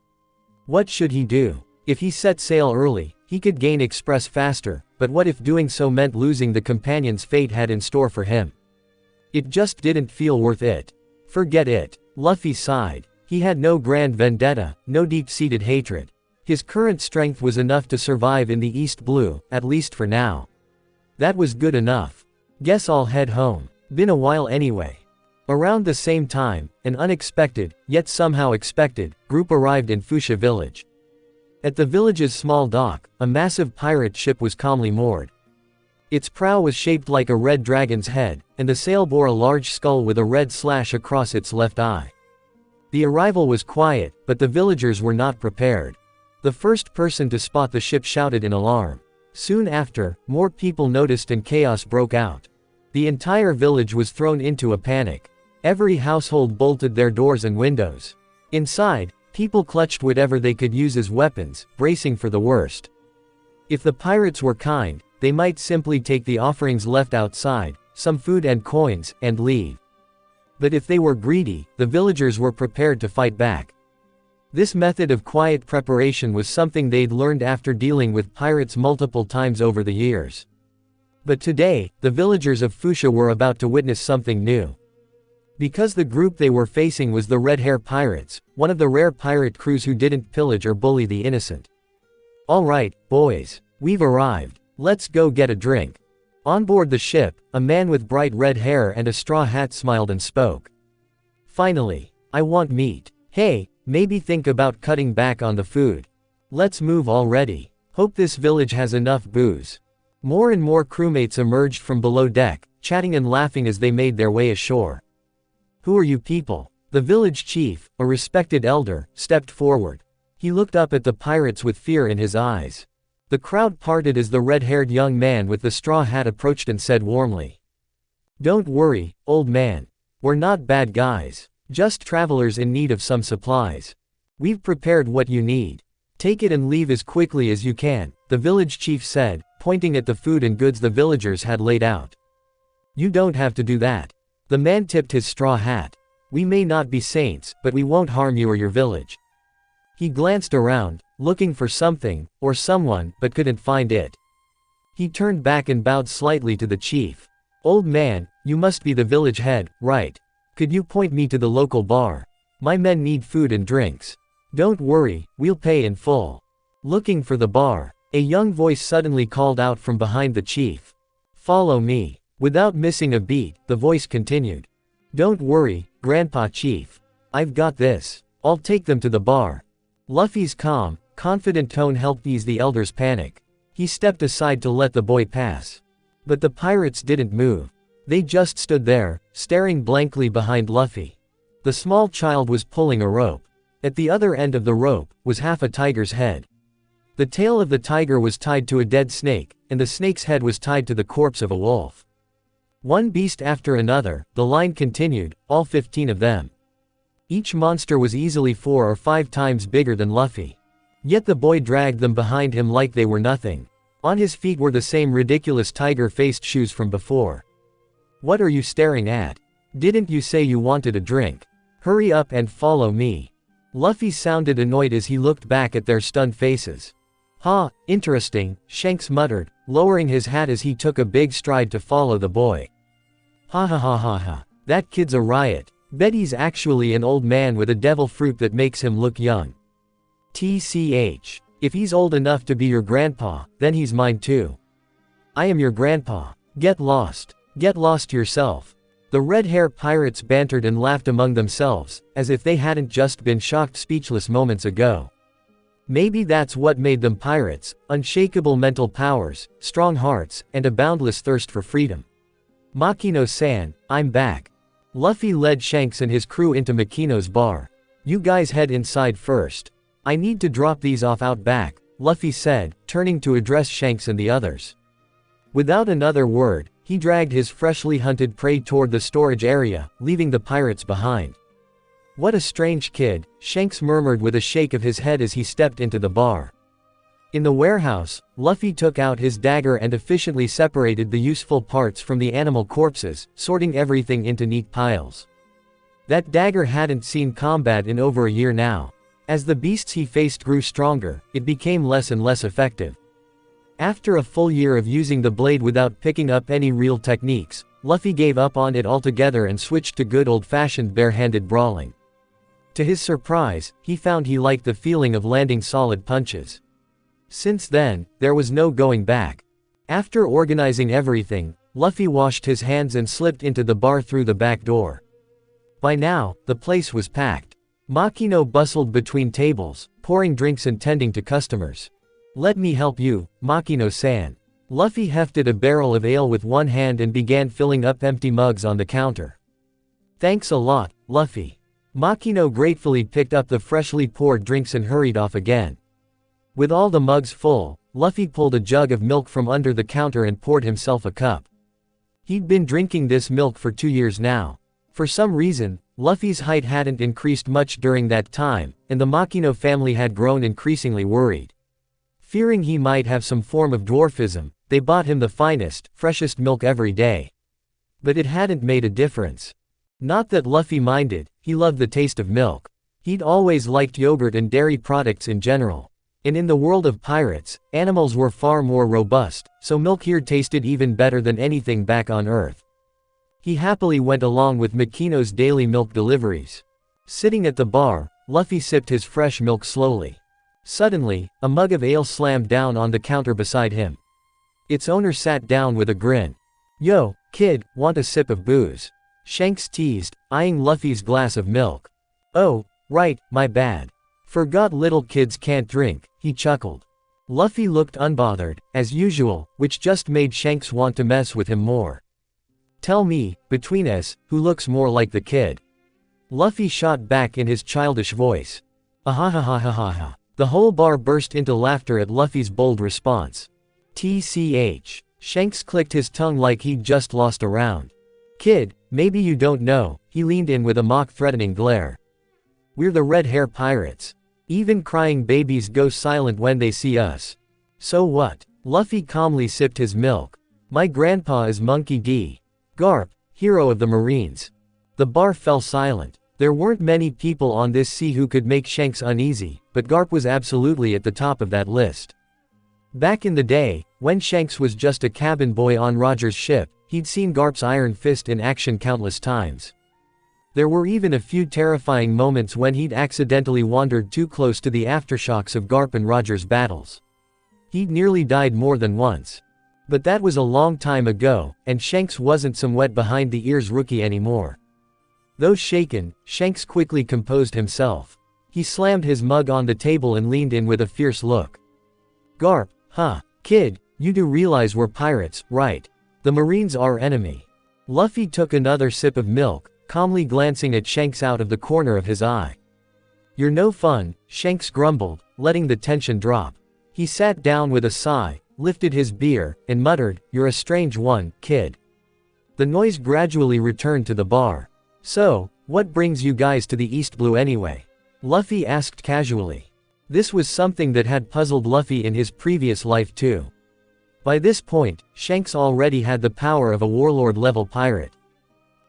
Speaker 3: What should he do? If he set sail early, he could gain Express faster, but what if doing so meant losing the companions fate had in store for him? It just didn't feel worth it. Forget it. Luffy sighed. He had no grand vendetta, no deep-seated hatred. His current strength was enough to survive in the East Blue, at least for now. That was good enough. Guess I'll head home. Been a while anyway. Around the same time, an unexpected, yet somehow expected, group arrived in Fuchsia village. At the village's small dock, a massive pirate ship was calmly moored. Its prow was shaped like a red dragon's head, and the sail bore a large skull with a red slash across its left eye. The arrival was quiet, but the villagers were not prepared. The first person to spot the ship shouted in alarm. Soon after, more people noticed and chaos broke out. The entire village was thrown into a panic. Every household bolted their doors and windows. Inside, People clutched whatever they could use as weapons, bracing for the worst. If the pirates were kind, they might simply take the offerings left outside, some food and coins, and leave. But if they were greedy, the villagers were prepared to fight back. This method of quiet preparation was something they'd learned after dealing with pirates multiple times over the years. But today, the villagers of Fuchsia were about to witness something new. Because the group they were facing was the Red Hair Pirates, one of the rare pirate crews who didn't pillage or bully the innocent. "Alright, boys. We've arrived. Let's go get a drink." On board the ship, a man with bright red hair and a straw hat smiled and spoke. "Finally. I want meat. Hey, maybe think about cutting back on the food. Let's move already. Hope this village has enough booze." More and more crewmates emerged from below deck, chatting and laughing as they made their way ashore. "Who are you people?" The village chief, a respected elder, stepped forward. He looked up at the pirates with fear in his eyes. The crowd parted as the red-haired young man with the straw hat approached and said warmly, "Don't worry, old man. We're not bad guys. Just travelers in need of some supplies. We've prepared what you need. Take it and leave as quickly as you can," the village chief said, pointing at the food and goods the villagers had laid out. "You don't have to do that." The man tipped his straw hat. "We may not be saints, but we won't harm you or your village." He glanced around, looking for something, or someone, but couldn't find it. He turned back and bowed slightly to the chief. "Old man, you must be the village head, right? Could you point me to the local bar? My men need food and drinks." "Don't worry, we'll pay in full." Looking for the bar, a young voice suddenly called out from behind the chief. "Follow me." Without missing a beat, the voice continued. "Don't worry, Grandpa Chief. I've got this. I'll take them to the bar." Luffy's calm, confident tone helped ease the elder's panic. He stepped aside to let the boy pass. But the pirates didn't move. They just stood there, staring blankly behind Luffy. The small child was pulling a rope. At the other end of the rope, was half a tiger's head. The tail of the tiger was tied to a dead snake, and the snake's head was tied to the corpse of a wolf. One beast after another, the line continued, all 15 of them. Each monster was easily 4 or 5 times bigger than Luffy. Yet the boy dragged them behind him like they were nothing. On his feet were the same ridiculous tiger-faced shoes from before. "What are you staring at? Didn't you say you wanted a drink? Hurry up and follow me." Luffy sounded annoyed as he looked back at their stunned faces. "Ha, interesting," Shanks muttered, lowering his hat as he took a big stride to follow the boy. "Ha ha ha ha ha. That kid's a riot. Bet he's actually an old man with a devil fruit that makes him look young. TCH. If he's old enough to be your grandpa, then he's mine too. I am your grandpa. Get lost. Get lost yourself." The red hair pirates bantered and laughed among themselves, as if they hadn't just been shocked speechless moments ago. Maybe that's what made them pirates: unshakable mental powers, strong hearts, and a boundless thirst for freedom. "Makino-san, I'm back." Luffy led Shanks and his crew into Makino's bar. "You guys head inside first. I need to drop these off out back," Luffy said, turning to address Shanks and the others. Without another word, he dragged his freshly hunted prey toward the storage area, leaving the pirates behind. "What a strange kid," Shanks murmured with a shake of his head as he stepped into the bar. In the warehouse, Luffy took out his dagger and efficiently separated the useful parts from the animal corpses, sorting everything into neat piles. That dagger hadn't seen combat in over a year now. As the beasts he faced grew stronger, it became less and less effective. After a full year of using the blade without picking up any real techniques, Luffy gave up on it altogether and switched to good old-fashioned bare-handed brawling. To his surprise, he found he liked the feeling of landing solid punches. Since then, there was no going back. After organizing everything, Luffy washed his hands and slipped into the bar through the back door. By now, the place was packed. Makino bustled between tables, pouring drinks and tending to customers. "Let me help you, Makino-san." Luffy hefted a barrel of ale with one hand and began filling up empty mugs on the counter. "Thanks a lot, Luffy." Makino gratefully picked up the freshly poured drinks and hurried off again. With all the mugs full, Luffy pulled a jug of milk from under the counter and poured himself a cup. He'd been drinking this milk for 2 years now. For some reason, Luffy's height hadn't increased much during that time, and the Makino family had grown increasingly worried. Fearing he might have some form of dwarfism, they bought him the finest, freshest milk every day. But it hadn't made a difference. Not that Luffy minded, he loved the taste of milk. He'd always liked yogurt and dairy products in general. And in the world of pirates, animals were far more robust, so milk here tasted even better than anything back on Earth. He happily went along with Makino's daily milk deliveries. Sitting at the bar, Luffy sipped his fresh milk slowly. Suddenly, a mug of ale slammed down on the counter beside him. Its owner sat down with a grin. "Yo, kid, want a sip of booze?" Shanks teased, eyeing Luffy's glass of milk. "Oh, right, my bad. Forgot little kids can't drink," he chuckled. Luffy looked unbothered, as usual, which just made Shanks want to mess with him more. "Tell me, between us, who looks more like the kid?" Luffy shot back in his childish voice. "Ahahahahaha." The whole bar burst into laughter at Luffy's bold response. TCH. Shanks clicked his tongue like he'd just lost a round. "Kid, maybe you don't know," he leaned in with a mock-threatening glare. "We're the Red Hair Pirates. Even crying babies go silent when they see us." "So what?" Luffy calmly sipped his milk. "My grandpa is Monkey D. Garp, hero of the Marines." The bar fell silent. There weren't many people on this sea who could make Shanks uneasy, but Garp was absolutely at the top of that list. Back in the day, when Shanks was just a cabin boy on Roger's ship, he'd seen Garp's iron fist in action countless times. There were even a few terrifying moments when he'd accidentally wandered too close to the aftershocks of Garp and Roger's battles. He'd nearly died more than once. But that was a long time ago, and Shanks wasn't some wet behind the ears rookie anymore. Though shaken, Shanks quickly composed himself. He slammed his mug on the table and leaned in with a fierce look. "Garp, huh? Kid, you do realize we're pirates, right? The Marines are our enemy." Luffy took another sip of milk, calmly glancing at Shanks out of the corner of his eye. "You're no fun," Shanks grumbled, letting the tension drop. He sat down with a sigh, lifted his beer, and muttered, "You're a strange one, kid." The noise gradually returned to the bar. "So, what brings you guys to the East Blue anyway?" Luffy asked casually. This was something that had puzzled Luffy in his previous life too. By this point, Shanks already had the power of a warlord-level pirate.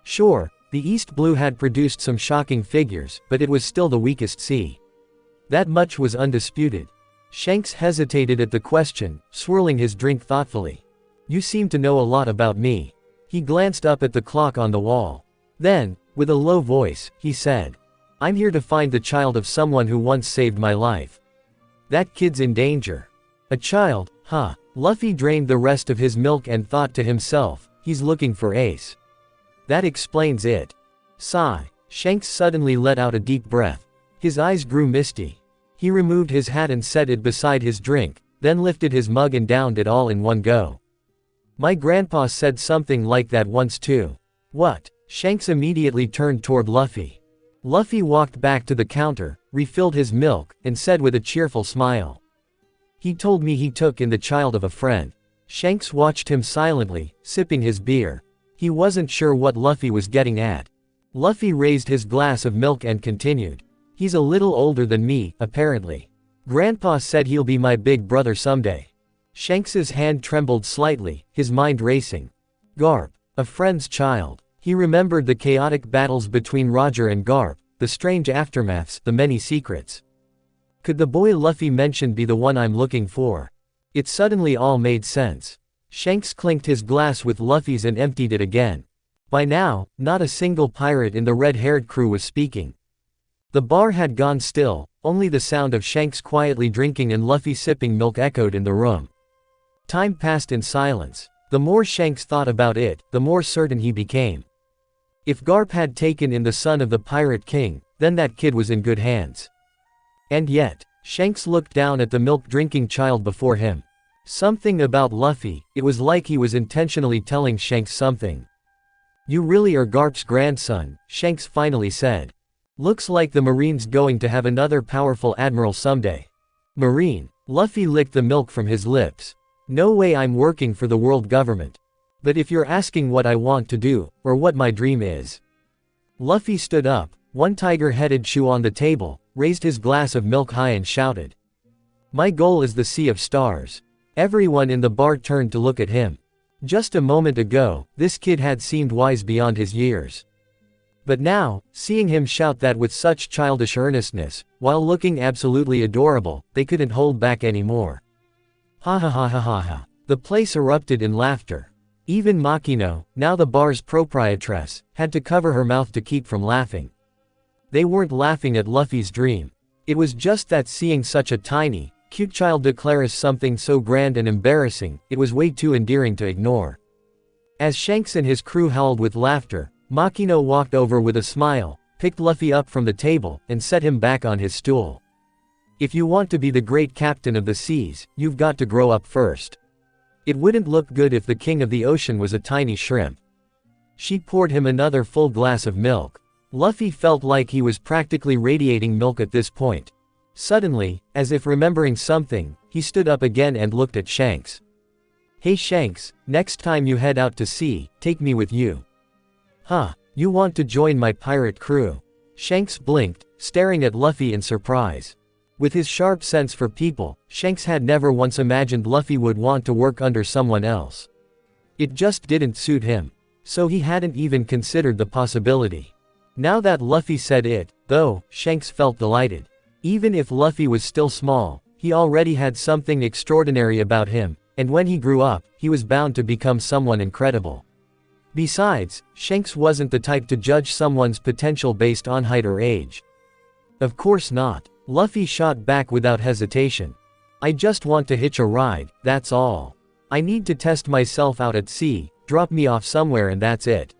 Speaker 3: Sure, the East Blue had produced some shocking figures, but it was still the weakest sea. That much was undisputed. Shanks hesitated at the question, swirling his drink thoughtfully. "You seem to know a lot about me." He glanced up at the clock on the wall. Then, with a low voice, he said, "I'm here to find the child of someone who once saved my life. That kid's in danger." "A child, huh?" Luffy drained the rest of his milk and thought to himself, "He's looking for Ace. That explains it." Sigh. Shanks suddenly let out a deep breath. His eyes grew misty. He removed his hat and set it beside his drink, then lifted his mug and downed it all in one go. "My grandpa said something like that once too." "What?" Shanks immediately turned toward Luffy. Luffy walked back to the counter, refilled his milk, and said with a cheerful smile, "He told me he took in the child of a friend." Shanks watched him silently, sipping his beer. He wasn't sure what Luffy was getting at. Luffy raised his glass of milk and continued. "He's a little older than me, apparently. Grandpa said he'll be my big brother someday." Shanks's hand trembled slightly, his mind racing. Garp, a friend's child. He remembered the chaotic battles between Roger and Garp, the strange aftermaths, the many secrets. Could the boy Luffy mentioned be the one I'm looking for? It suddenly all made sense. Shanks clinked his glass with Luffy's and emptied it again. By now, not a single pirate in the red-haired crew was speaking. The bar had gone still, only the sound of Shanks quietly drinking and Luffy sipping milk echoed in the room. Time passed in silence. The more Shanks thought about it, the more certain he became. If Garp had taken in the son of the Pirate King, then that kid was in good hands. And yet, Shanks looked down at the milk-drinking child before him. Something about Luffy, it was like he was intentionally telling Shanks something. "You really are Garp's grandson," Shanks finally said. "Looks like the Marine's going to have another powerful admiral someday." "Marine?" Luffy licked the milk from his lips. "No way I'm working for the world government. But if you're asking what I want to do, or what my dream is." Luffy stood up, one tiger-headed shoe on the table, raised his glass of milk high and shouted. My goal is the Sea of Stars. Everyone in the bar turned to look at him. Just a moment ago, this kid had seemed wise beyond his years. But now, seeing him shout that with such childish earnestness, while looking absolutely adorable, they couldn't hold back anymore. Ha ha ha ha ha ha. The place erupted in laughter. Even Makino, now the bar's proprietress, had to cover her mouth to keep from laughing. They weren't laughing at Luffy's dream. It was just that seeing such a tiny, cute child declare something so grand and embarrassing, it was way too endearing to ignore. As Shanks and his crew howled with laughter, Makino walked over with a smile, picked Luffy up from the table, and set him back on his stool. If you want to be the great captain of the seas, you've got to grow up first. It wouldn't look good if the king of the ocean was a tiny shrimp. She poured him another full glass of milk. Luffy felt like he was practically radiating milk at this point. Suddenly, as if remembering something, he stood up again and looked at Shanks. Hey Shanks, next time you head out to sea, take me with you. Huh, you want to join my pirate crew? Shanks blinked, staring at Luffy in surprise. With his sharp sense for people, Shanks had never once imagined Luffy would want to work under someone else. It just didn't suit him. So he hadn't even considered the possibility. Now that Luffy said it, though, Shanks felt delighted. Even if Luffy was still small, he already had something extraordinary about him, and when he grew up, he was bound to become someone incredible. Besides, Shanks wasn't the type to judge someone's potential based on height or age. Of course not. Luffy shot back without hesitation. I just want to hitch a ride, that's all. I need to test myself out at sea, drop me off somewhere and that's it.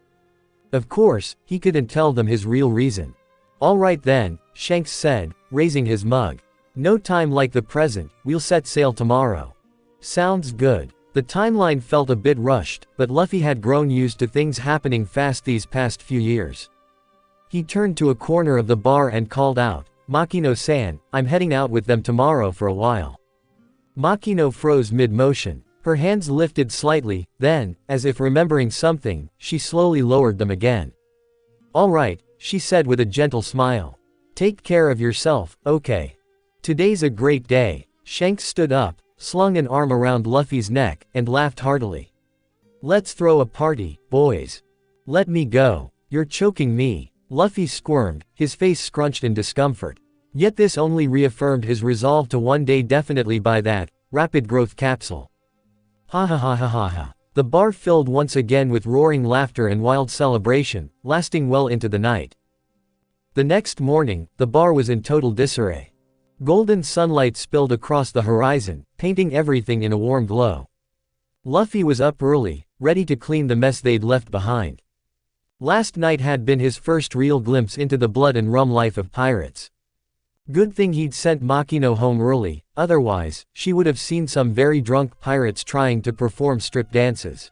Speaker 3: Of course, he couldn't tell them his real reason. Alright then, Shanks said, raising his mug. No time like the present, we'll set sail tomorrow. Sounds good. The timeline felt a bit rushed, but Luffy had grown used to things happening fast these past few years. He turned to a corner of the bar and called out, Makino-san, I'm heading out with them tomorrow for a while. Makino froze mid-motion. Her hands lifted slightly, then, as if remembering something, she slowly lowered them again. All right, she said with a gentle smile. Take care of yourself, okay? Today's a great day. Shanks stood up, slung an arm around Luffy's neck, and laughed heartily. Let's throw a party, boys. Let me go. You're choking me. Luffy squirmed, his face scrunched in discomfort. Yet this only reaffirmed his resolve to one day definitely buy that rapid growth capsule. Ha ha ha ha ha ha. The bar filled once again with roaring laughter and wild celebration, lasting well into the night. The next morning, the bar was in total disarray. Golden sunlight spilled across the horizon, painting everything in a warm glow. Luffy was up early, ready to clean the mess they'd left behind. Last night had been his first real glimpse into the blood and rum life of pirates. Good thing he'd sent Makino home early, otherwise, she would have seen some very drunk pirates trying to perform strip dances.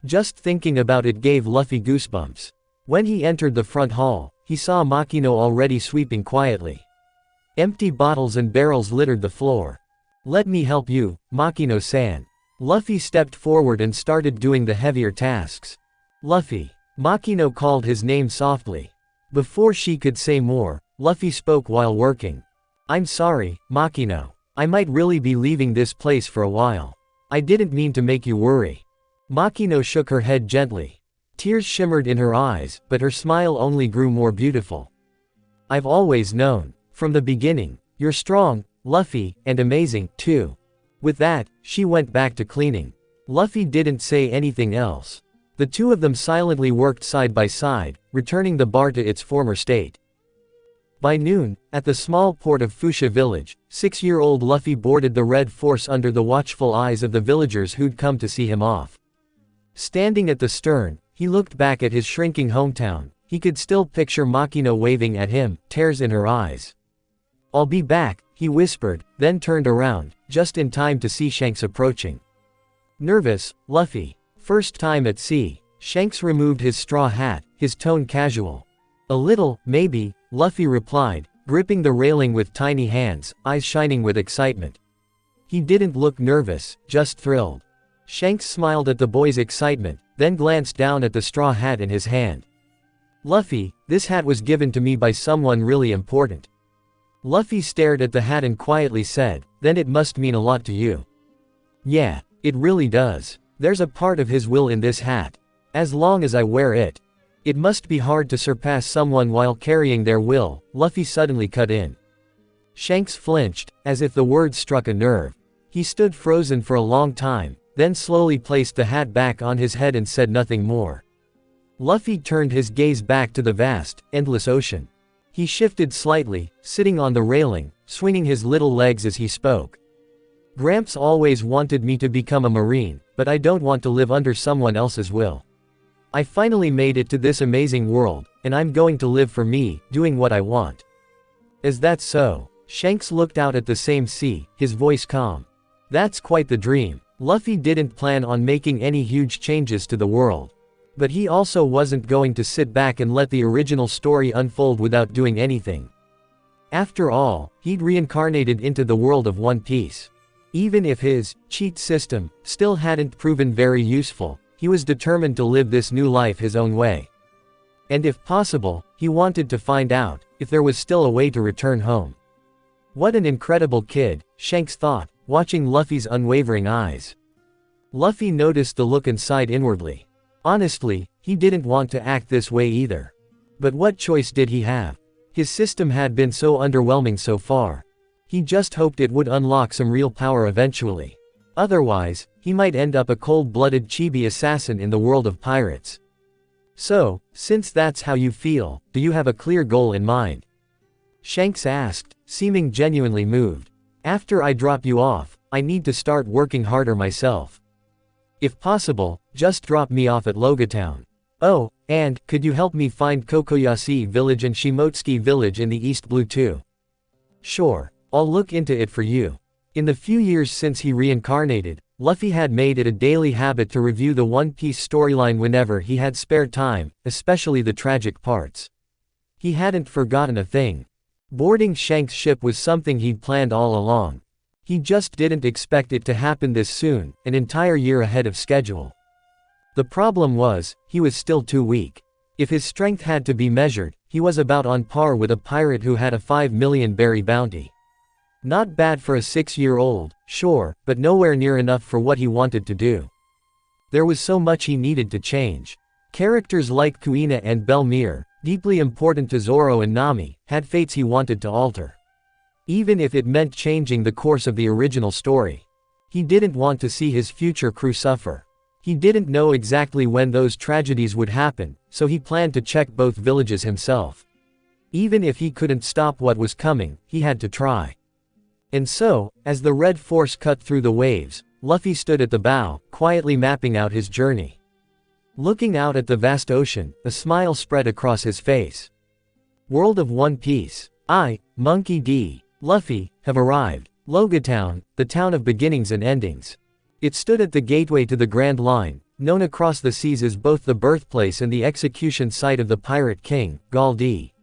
Speaker 3: Just thinking about it gave Luffy goosebumps. When he entered the front hall, he saw Makino already sweeping quietly. Empty bottles and barrels littered the floor. Let me help you, Makino-san. Luffy stepped forward and started doing the heavier tasks. Luffy. Makino called his name softly. Before she could say more, Luffy spoke while working. I'm sorry, Makino. I might really be leaving this place for a while. I didn't mean to make you worry. Makino shook her head gently. Tears shimmered in her eyes, but her smile only grew more beautiful. I've always known. From the beginning, you're strong, Luffy, and amazing, too. With that, she went back to cleaning. Luffy didn't say anything else. The two of them silently worked side by side, returning the bar to its former state. By noon, at the small port of Fuchsia village, 6-year-old Luffy boarded the Red Force under the watchful eyes of the villagers who'd come to see him off. Standing at the stern, he looked back at his shrinking hometown. He could still picture Makino waving at him, tears in her eyes. I'll be back, he whispered, then turned around, just in time to see Shanks approaching. Nervous, Luffy. First time at sea. Shanks removed his straw hat, his tone casual. A little, maybe, Luffy replied, gripping the railing with tiny hands, eyes shining with excitement. He didn't look nervous, just thrilled. Shanks smiled at the boy's excitement, then glanced down at the straw hat in his hand. Luffy, this hat was given to me by someone really important. Luffy stared at the hat and quietly said, then it must mean a lot to you. Yeah, it really does. There's a part of his will in this hat. As long as I wear it. It must be hard to surpass someone while carrying their will, Luffy suddenly cut in. Shanks flinched, as if the words struck a nerve. He stood frozen for a long time, then slowly placed the hat back on his head and said nothing more. Luffy turned his gaze back to the vast, endless ocean. He shifted slightly, sitting on the railing, swinging his little legs as he spoke. Gramps always wanted me to become a Marine, but I don't want to live under someone else's will. I finally made it to this amazing world, and I'm going to live for me, doing what I want. Is that so? Shanks looked out at the same sea, his voice calm. That's quite the dream. Luffy didn't plan on making any huge changes to the world. But he also wasn't going to sit back and let the original story unfold without doing anything. After all, he'd reincarnated into the world of One Piece. Even if his cheat system still hadn't proven very useful, he was determined to live this new life his own way. And if possible, he wanted to find out if there was still a way to return home. What an incredible kid, Shanks thought, watching Luffy's unwavering eyes. Luffy noticed the look and sighed inwardly. Honestly, he didn't want to act this way either. But what choice did he have? His system had been so underwhelming so far. He just hoped it would unlock some real power eventually. Otherwise, he might end up a cold-blooded chibi assassin in the world of pirates. So, since that's how you feel, do you have a clear goal in mind? Shanks asked, seeming genuinely moved. After I drop you off, I need to start working harder myself. If possible, just drop me off at Logia Town. Oh, and, could you help me find Kokoyashi Village and Shimotsuki Village in the East Blue too? Sure, I'll look into it for you. In the few years since he reincarnated, Luffy had made it a daily habit to review the One Piece storyline whenever he had spare time, especially the tragic parts. He hadn't forgotten a thing. Boarding Shanks' ship was something he'd planned all along. He just didn't expect it to happen this soon, an entire year ahead of schedule. The problem was, he was still too weak. If his strength had to be measured, he was about on par with a pirate who had a 5 million berry bounty. Not bad for a 6-year-old, sure, but nowhere near enough for what he wanted to do. There was so much he needed to change. Characters like Kuina and Belmere, deeply important to Zoro and Nami, had fates he wanted to alter. Even if it meant changing the course of the original story. He didn't want to see his future crew suffer. He didn't know exactly when those tragedies would happen, so he planned to check both villages himself. Even if he couldn't stop what was coming, he had to try. And so, as the red force cut through the waves, Luffy stood at the bow, quietly mapping out his journey. Looking out at the vast ocean, a smile spread across his face. World of One Piece. I, Monkey D. Luffy, have arrived. Logia Town, the town of beginnings and endings. It stood at the gateway to the Grand Line, known across the seas as both the birthplace and the execution site of the Pirate King, Gall D.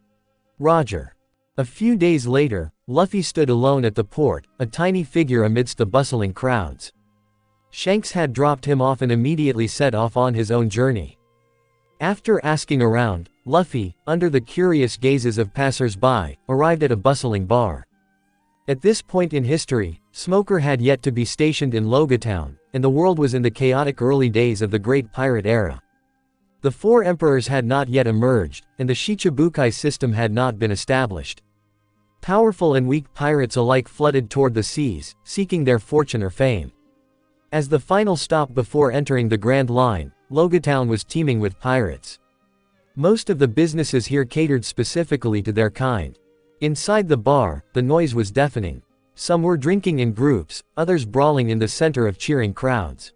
Speaker 3: Roger. A few days later, Luffy stood alone at the port, a tiny figure amidst the bustling crowds. Shanks had dropped him off and immediately set off on his own journey. After asking around, Luffy, under the curious gazes of passers-by, arrived at a bustling bar. At this point in history, Smoker had yet to be stationed in Logia Town, and the world was in the chaotic early days of the Great Pirate Era. The 4 emperors had not yet emerged, and the Shichibukai system had not been established. Powerful and weak pirates alike flooded toward the seas, seeking their fortune or fame. As the final stop before entering the Grand Line, Logia Town was teeming with pirates. Most of the businesses here catered specifically to their kind. Inside the bar, the noise was deafening. Some were drinking in groups, others brawling in the center of cheering crowds.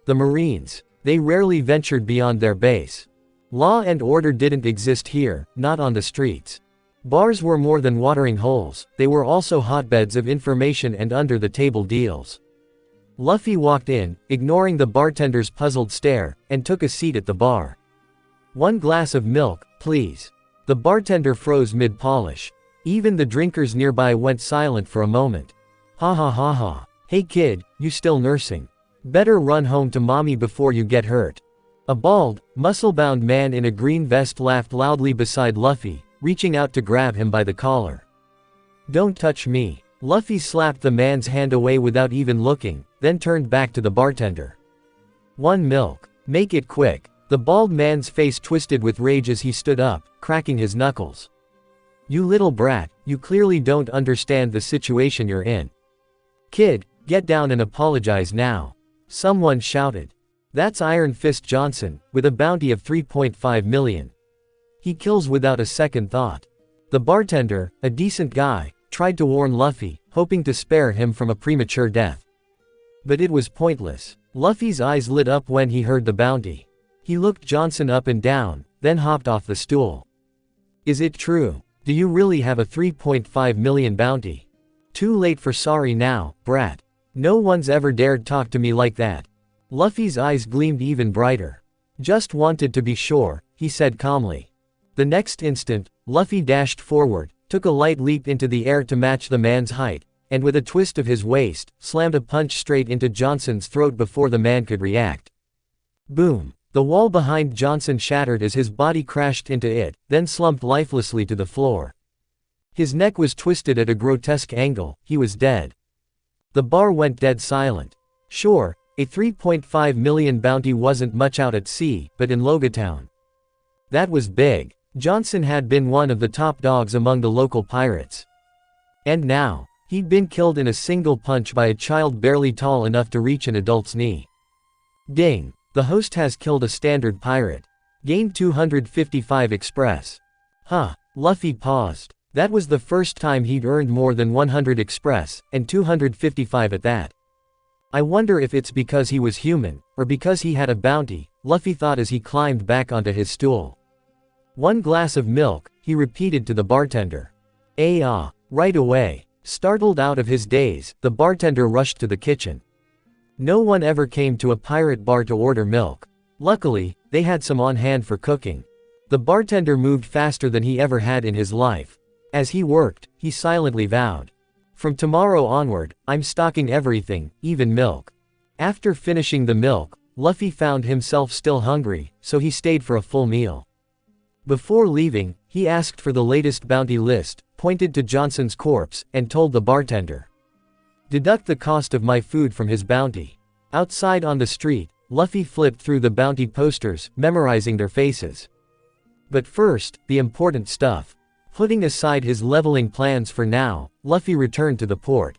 Speaker 3: The Marines. They rarely ventured beyond their base. Law and order didn't exist here, not on the streets. Bars were more than watering holes, they were also hotbeds of information and under-the-table deals. Luffy walked in, ignoring the bartender's puzzled stare, and took a seat at the bar. "1 glass of milk, please." The bartender froze mid-polish. Even the drinkers nearby went silent for a moment. "Ha ha ha ha. Hey kid, you still nursing? Better run home to mommy before you get hurt." A bald, muscle-bound man in a green vest laughed loudly beside Luffy, reaching out to grab him by the collar. "Don't touch me." Luffy slapped the man's hand away without even looking, then turned back to the bartender. "One milk. Make it quick." The bald man's face twisted with rage as he stood up, cracking his knuckles. "You little brat, you clearly don't understand the situation you're in. Kid, get down and apologize now." Someone shouted. "That's Iron Fist Johnson, with a bounty of 3.5 million. He kills without a second thought." The bartender, a decent guy, tried to warn Luffy, hoping to spare him from a premature death. But it was pointless. Luffy's eyes lit up when he heard the bounty. He looked Johnson up and down, then hopped off the stool. "Is it true? Do you really have a 3.5 million bounty?" "Too late for sorry now, brat. No one's ever dared talk to me like that." Luffy's eyes gleamed even brighter. "Just wanted to be sure," he said calmly. The next instant, Luffy dashed forward, took a light leap into the air to match the man's height, and with a twist of his waist, slammed a punch straight into Johnson's throat before the man could react. Boom! The wall behind Johnson shattered as his body crashed into it, then slumped lifelessly to the floor. His neck was twisted at a grotesque angle, he was dead. The bar went dead silent. Sure, a 3.5 million bounty wasn't much out at sea, but in Logatown, that was big. Johnson had been one of the top dogs among the local pirates. And now, he'd been killed in a single punch by a child barely tall enough to reach an adult's knee. Ding! The host has killed a standard pirate. Gained 255 express. Huh. Luffy paused. That was the first time he'd earned more than 100 express, and 255 at that. I wonder if it's because he was human, or because he had a bounty, Luffy thought as he climbed back onto his stool. "One glass of milk," he repeated to the bartender. Right away. Startled out of his daze, the bartender rushed to the kitchen. No one ever came to a pirate bar to order milk. Luckily, they had some on hand for cooking. The bartender moved faster than he ever had in his life. As he worked, he silently vowed, "From tomorrow onward, I'm stocking everything, even milk." After finishing the milk, Luffy found himself still hungry, so he stayed for a full meal. Before leaving, he asked for the latest bounty list, pointed to Johnson's corpse, and told the bartender, "Deduct the cost of my food from his bounty." Outside on the street, Luffy flipped through the bounty posters, memorizing their faces. But first, the important stuff. Putting aside his leveling plans for now, Luffy returned to the port.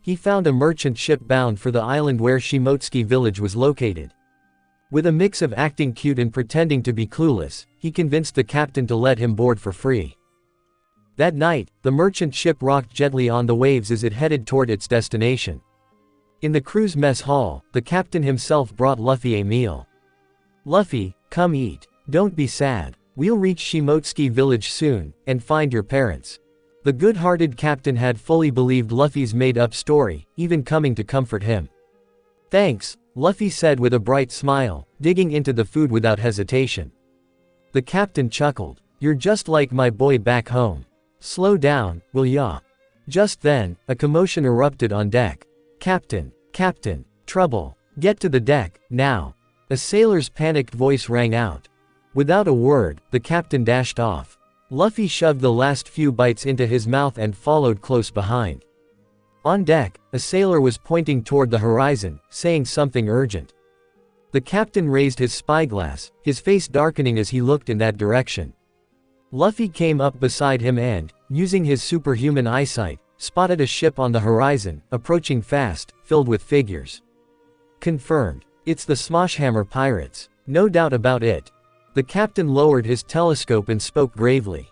Speaker 3: He found a merchant ship bound for the island where Shimotsuki village was located. With a mix of acting cute and pretending to be clueless, he convinced the captain to let him board for free. That night, the merchant ship rocked gently on the waves as it headed toward its destination. In the crew's mess hall, the captain himself brought Luffy a meal. "Luffy, come eat. Don't be sad. We'll reach Shimotsuki village soon, and find your parents." The good-hearted captain had fully believed Luffy's made-up story, even coming to comfort him. "Thanks," Luffy said with a bright smile, digging into the food without hesitation. The captain chuckled. "You're just like my boy back home. Slow down, will ya?" Just then, a commotion erupted on deck. Captain, trouble. Get to the deck, now." A sailor's panicked voice rang out. Without a word, the captain dashed off. Luffy shoved the last few bites into his mouth and followed close behind. On deck, a sailor was pointing toward the horizon, saying something urgent. The captain raised his spyglass, his face darkening as he looked in that direction. Luffy came up beside him and, using his superhuman eyesight, spotted a ship on the horizon, approaching fast, filled with figures. Confirmed. It's the Smoshhammer pirates. No doubt about it. The captain lowered his telescope and spoke gravely.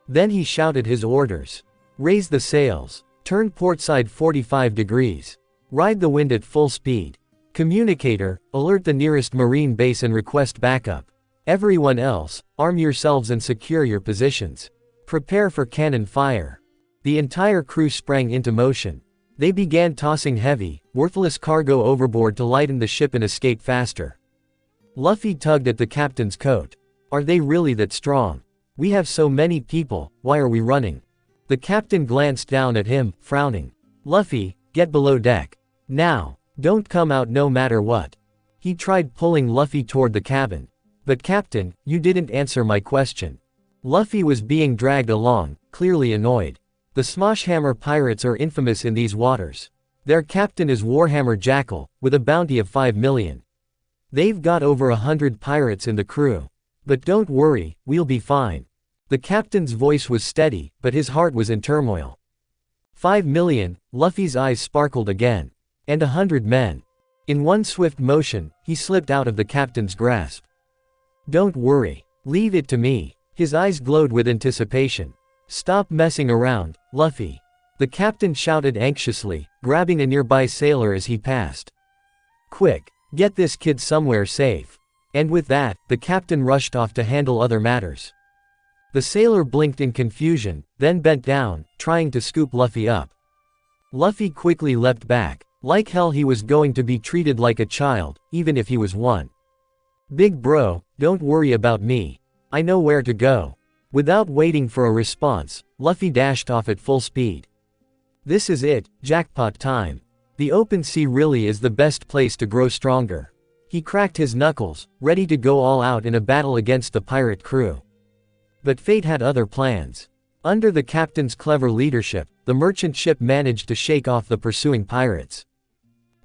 Speaker 3: Then he shouted his orders. "Raise the sails. Turn portside 45 degrees. Ride the wind at full speed. Communicator, alert the nearest marine base and request backup. Everyone else, arm yourselves and secure your positions. Prepare for cannon fire." The entire crew sprang into motion. They began tossing heavy, worthless cargo overboard to lighten the ship and escape faster. Luffy tugged at the captain's coat. "Are they really that strong? We have so many people, why are we running?" The captain glanced down at him, frowning. "Luffy, get below deck. Now. Don't come out no matter what." He tried pulling Luffy toward the cabin. But Captain, you didn't answer my question. Luffy was being dragged along, clearly annoyed. The Smoshhammer pirates are infamous in these waters. Their captain is Warhammer Jackal, with a bounty of 5 million. They've got over 100 pirates in the crew. But don't worry, we'll be fine. The captain's voice was steady, but his heart was in turmoil. 5 million, Luffy's eyes sparkled again. And 100 men. In one swift motion, he slipped out of the captain's grasp. Don't worry. Leave it to me. His eyes glowed with anticipation. Stop messing around, Luffy. The captain shouted anxiously, grabbing a nearby sailor as he passed. Quick, get this kid somewhere safe. And with that, the captain rushed off to handle other matters. The sailor blinked in confusion, then bent down, trying to scoop Luffy up. Luffy quickly leapt back. Like hell he was going to be treated like a child, even if he was one. Big bro, don't worry about me. I know where to go. Without waiting for a response, Luffy dashed off at full speed. This is it, jackpot time. The open sea really is the best place to grow stronger. He cracked his knuckles, ready to go all out in a battle against the pirate crew. But fate had other plans. Under the captain's clever leadership, the merchant ship managed to shake off the pursuing pirates.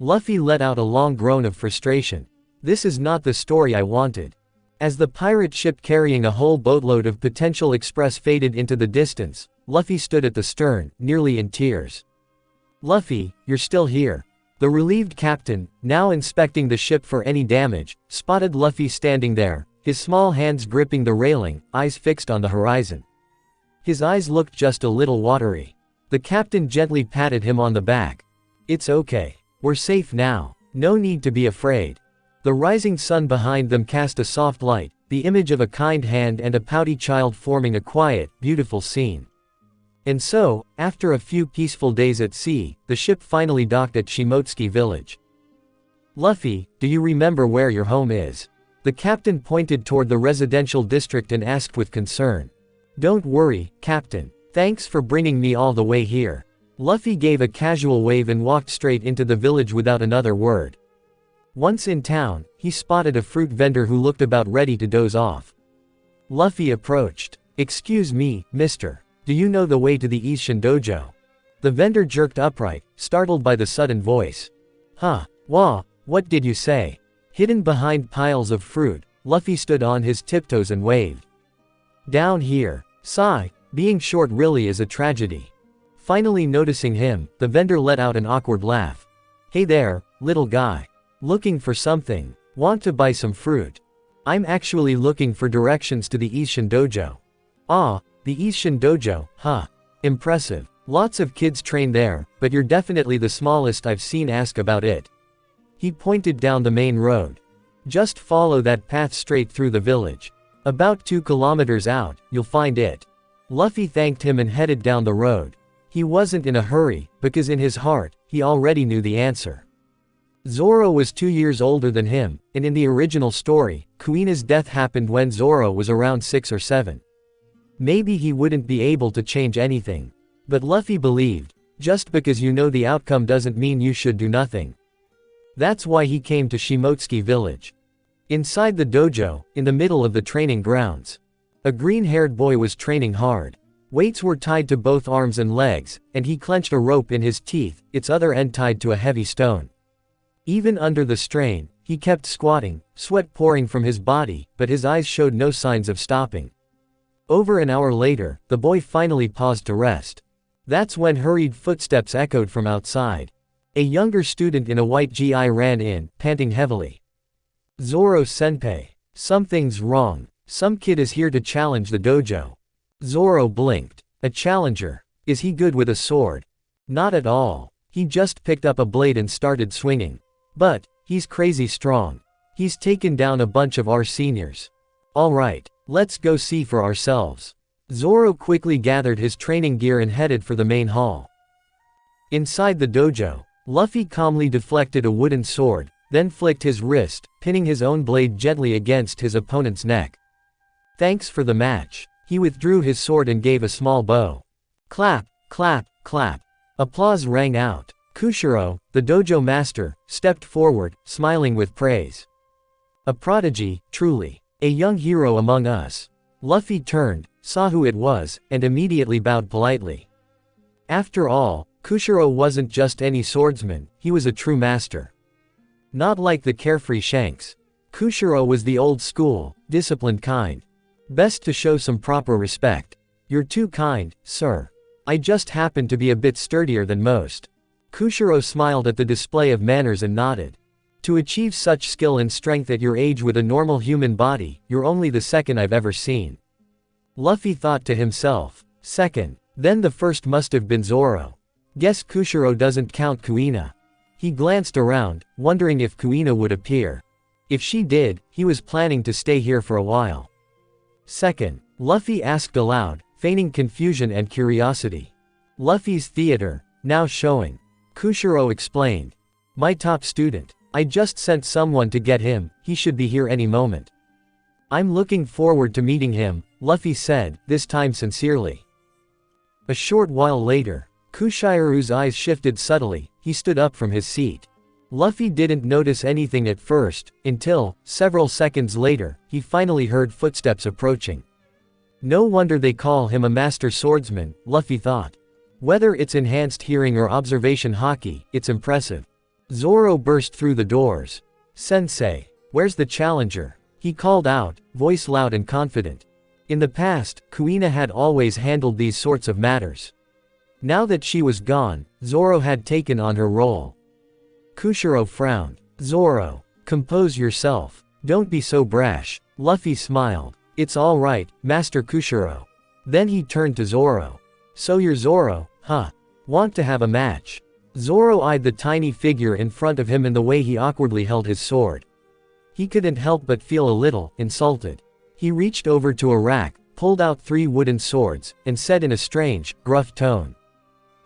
Speaker 3: Luffy let out a long groan of frustration. This is not the story I wanted. As the pirate ship carrying a whole boatload of potential express faded into the distance, Luffy stood at the stern, nearly in tears. Luffy, you're still here. The relieved captain, now inspecting the ship for any damage, spotted Luffy standing there, his small hands gripping the railing, eyes fixed on the horizon. His eyes looked just a little watery. The captain gently patted him on the back. It's okay. We're safe now. No need to be afraid. The rising sun behind them cast a soft light, the image of a kind hand and a pouty child forming a quiet, beautiful scene. And so, after a few peaceful days at sea, the ship finally docked at Shimotsuki village. Luffy, do you remember where your home is? The captain pointed toward the residential district and asked with concern. Don't worry, Captain. Thanks for bringing me all the way here. Luffy gave a casual wave and walked straight into the village without another word. Once in town, he spotted a fruit vendor who looked about ready to doze off. Luffy approached. Excuse me, mister. Do you know the way to the Isshin dojo? The vendor jerked upright, startled by the sudden voice. Huh, wah, what did you say? Hidden behind piles of fruit, Luffy stood on his tiptoes and waved. Down here. Sigh, being short really is a tragedy. Finally noticing him, the vendor let out an awkward laugh. Hey there, little guy. Looking for something? Want to buy some fruit? I'm actually looking for directions to the Isshin dojo. Ah, the Isshin dojo, huh. Impressive. Lots of kids train there, but you're definitely the smallest I've seen. Ask about it. He pointed down the main road. Just follow that path straight through the village. About 2 kilometers out, you'll find it. Luffy thanked him and headed down the road. He wasn't in a hurry, because in his heart, he already knew the answer. Zoro was 2 years older than him, and in the original story, Kuina's death happened when Zoro was around 6 or 7. Maybe he wouldn't be able to change anything. But Luffy believed, just because you know the outcome doesn't mean you should do nothing. That's why he came to Shimotsuki village. Inside the dojo, in the middle of the training grounds, a green-haired boy was training hard. Weights were tied to both arms and legs, and he clenched a rope in his teeth, its other end tied to a heavy stone. Even under the strain, he kept squatting, sweat pouring from his body, but his eyes showed no signs of stopping. Over an hour later, the boy finally paused to rest. That's when hurried footsteps echoed from outside. A younger student in a white GI ran in, panting heavily. Zoro-senpai. Something's wrong. Some kid is here to challenge the dojo. Zoro blinked. A challenger. Is he good with a sword? Not at all. He just picked up a blade and started swinging. But, he's crazy strong. He's taken down a bunch of our seniors. Alright, let's go see for ourselves. Zoro quickly gathered his training gear and headed for the main hall. Inside the dojo, Luffy calmly deflected a wooden sword, then flicked his wrist, pinning his own blade gently against his opponent's neck. Thanks for the match. He withdrew his sword and gave a small bow. Clap, clap, clap. Applause rang out. Kushiro, the dojo master, stepped forward, smiling with praise. A prodigy, truly. A young hero among us. Luffy turned, saw who it was, and immediately bowed politely. After all, Kushiro wasn't just any swordsman, he was a true master. Not like the carefree Shanks. Kushiro was the old school, disciplined kind. Best to show some proper respect. You're too kind, sir. I just happen to be a bit sturdier than most. Kushiro smiled at the display of manners and nodded. To achieve such skill and strength at your age with a normal human body, you're only the second I've ever seen. Luffy thought to himself. Second. Then the first must have been Zoro. Guess Kushiro doesn't count Kuina. He glanced around, wondering if Kuina would appear. If she did, he was planning to stay here for a while. Second. Luffy asked aloud, feigning confusion and curiosity. Luffy's theater, now showing. Kushiro explained. My top student. I just sent someone to get him, he should be here any moment. I'm looking forward to meeting him, Luffy said, this time sincerely. A short while later, Kushiro's eyes shifted subtly, he stood up from his seat. Luffy didn't notice anything at first, until, several seconds later, he finally heard footsteps approaching. No wonder they call him a master swordsman, Luffy thought. Whether it's enhanced hearing or observation haki, it's impressive. Zoro burst through the doors. Sensei, where's the challenger? He called out, voice loud and confident. In the past, Kuina had always handled these sorts of matters. Now that she was gone, Zoro had taken on her role. Kushiro frowned. Zoro, compose yourself. Don't be so brash. Luffy smiled. It's all right, Master Kushiro. Then he turned to Zoro. So you're Zoro, huh? Want to have a match? Zoro eyed the tiny figure in front of him and the way he awkwardly held his sword. He couldn't help but feel a little insulted. He reached over to a rack, pulled out 3 wooden swords, and said in a strange, gruff tone.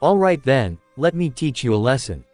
Speaker 3: All right then, let me teach you a lesson.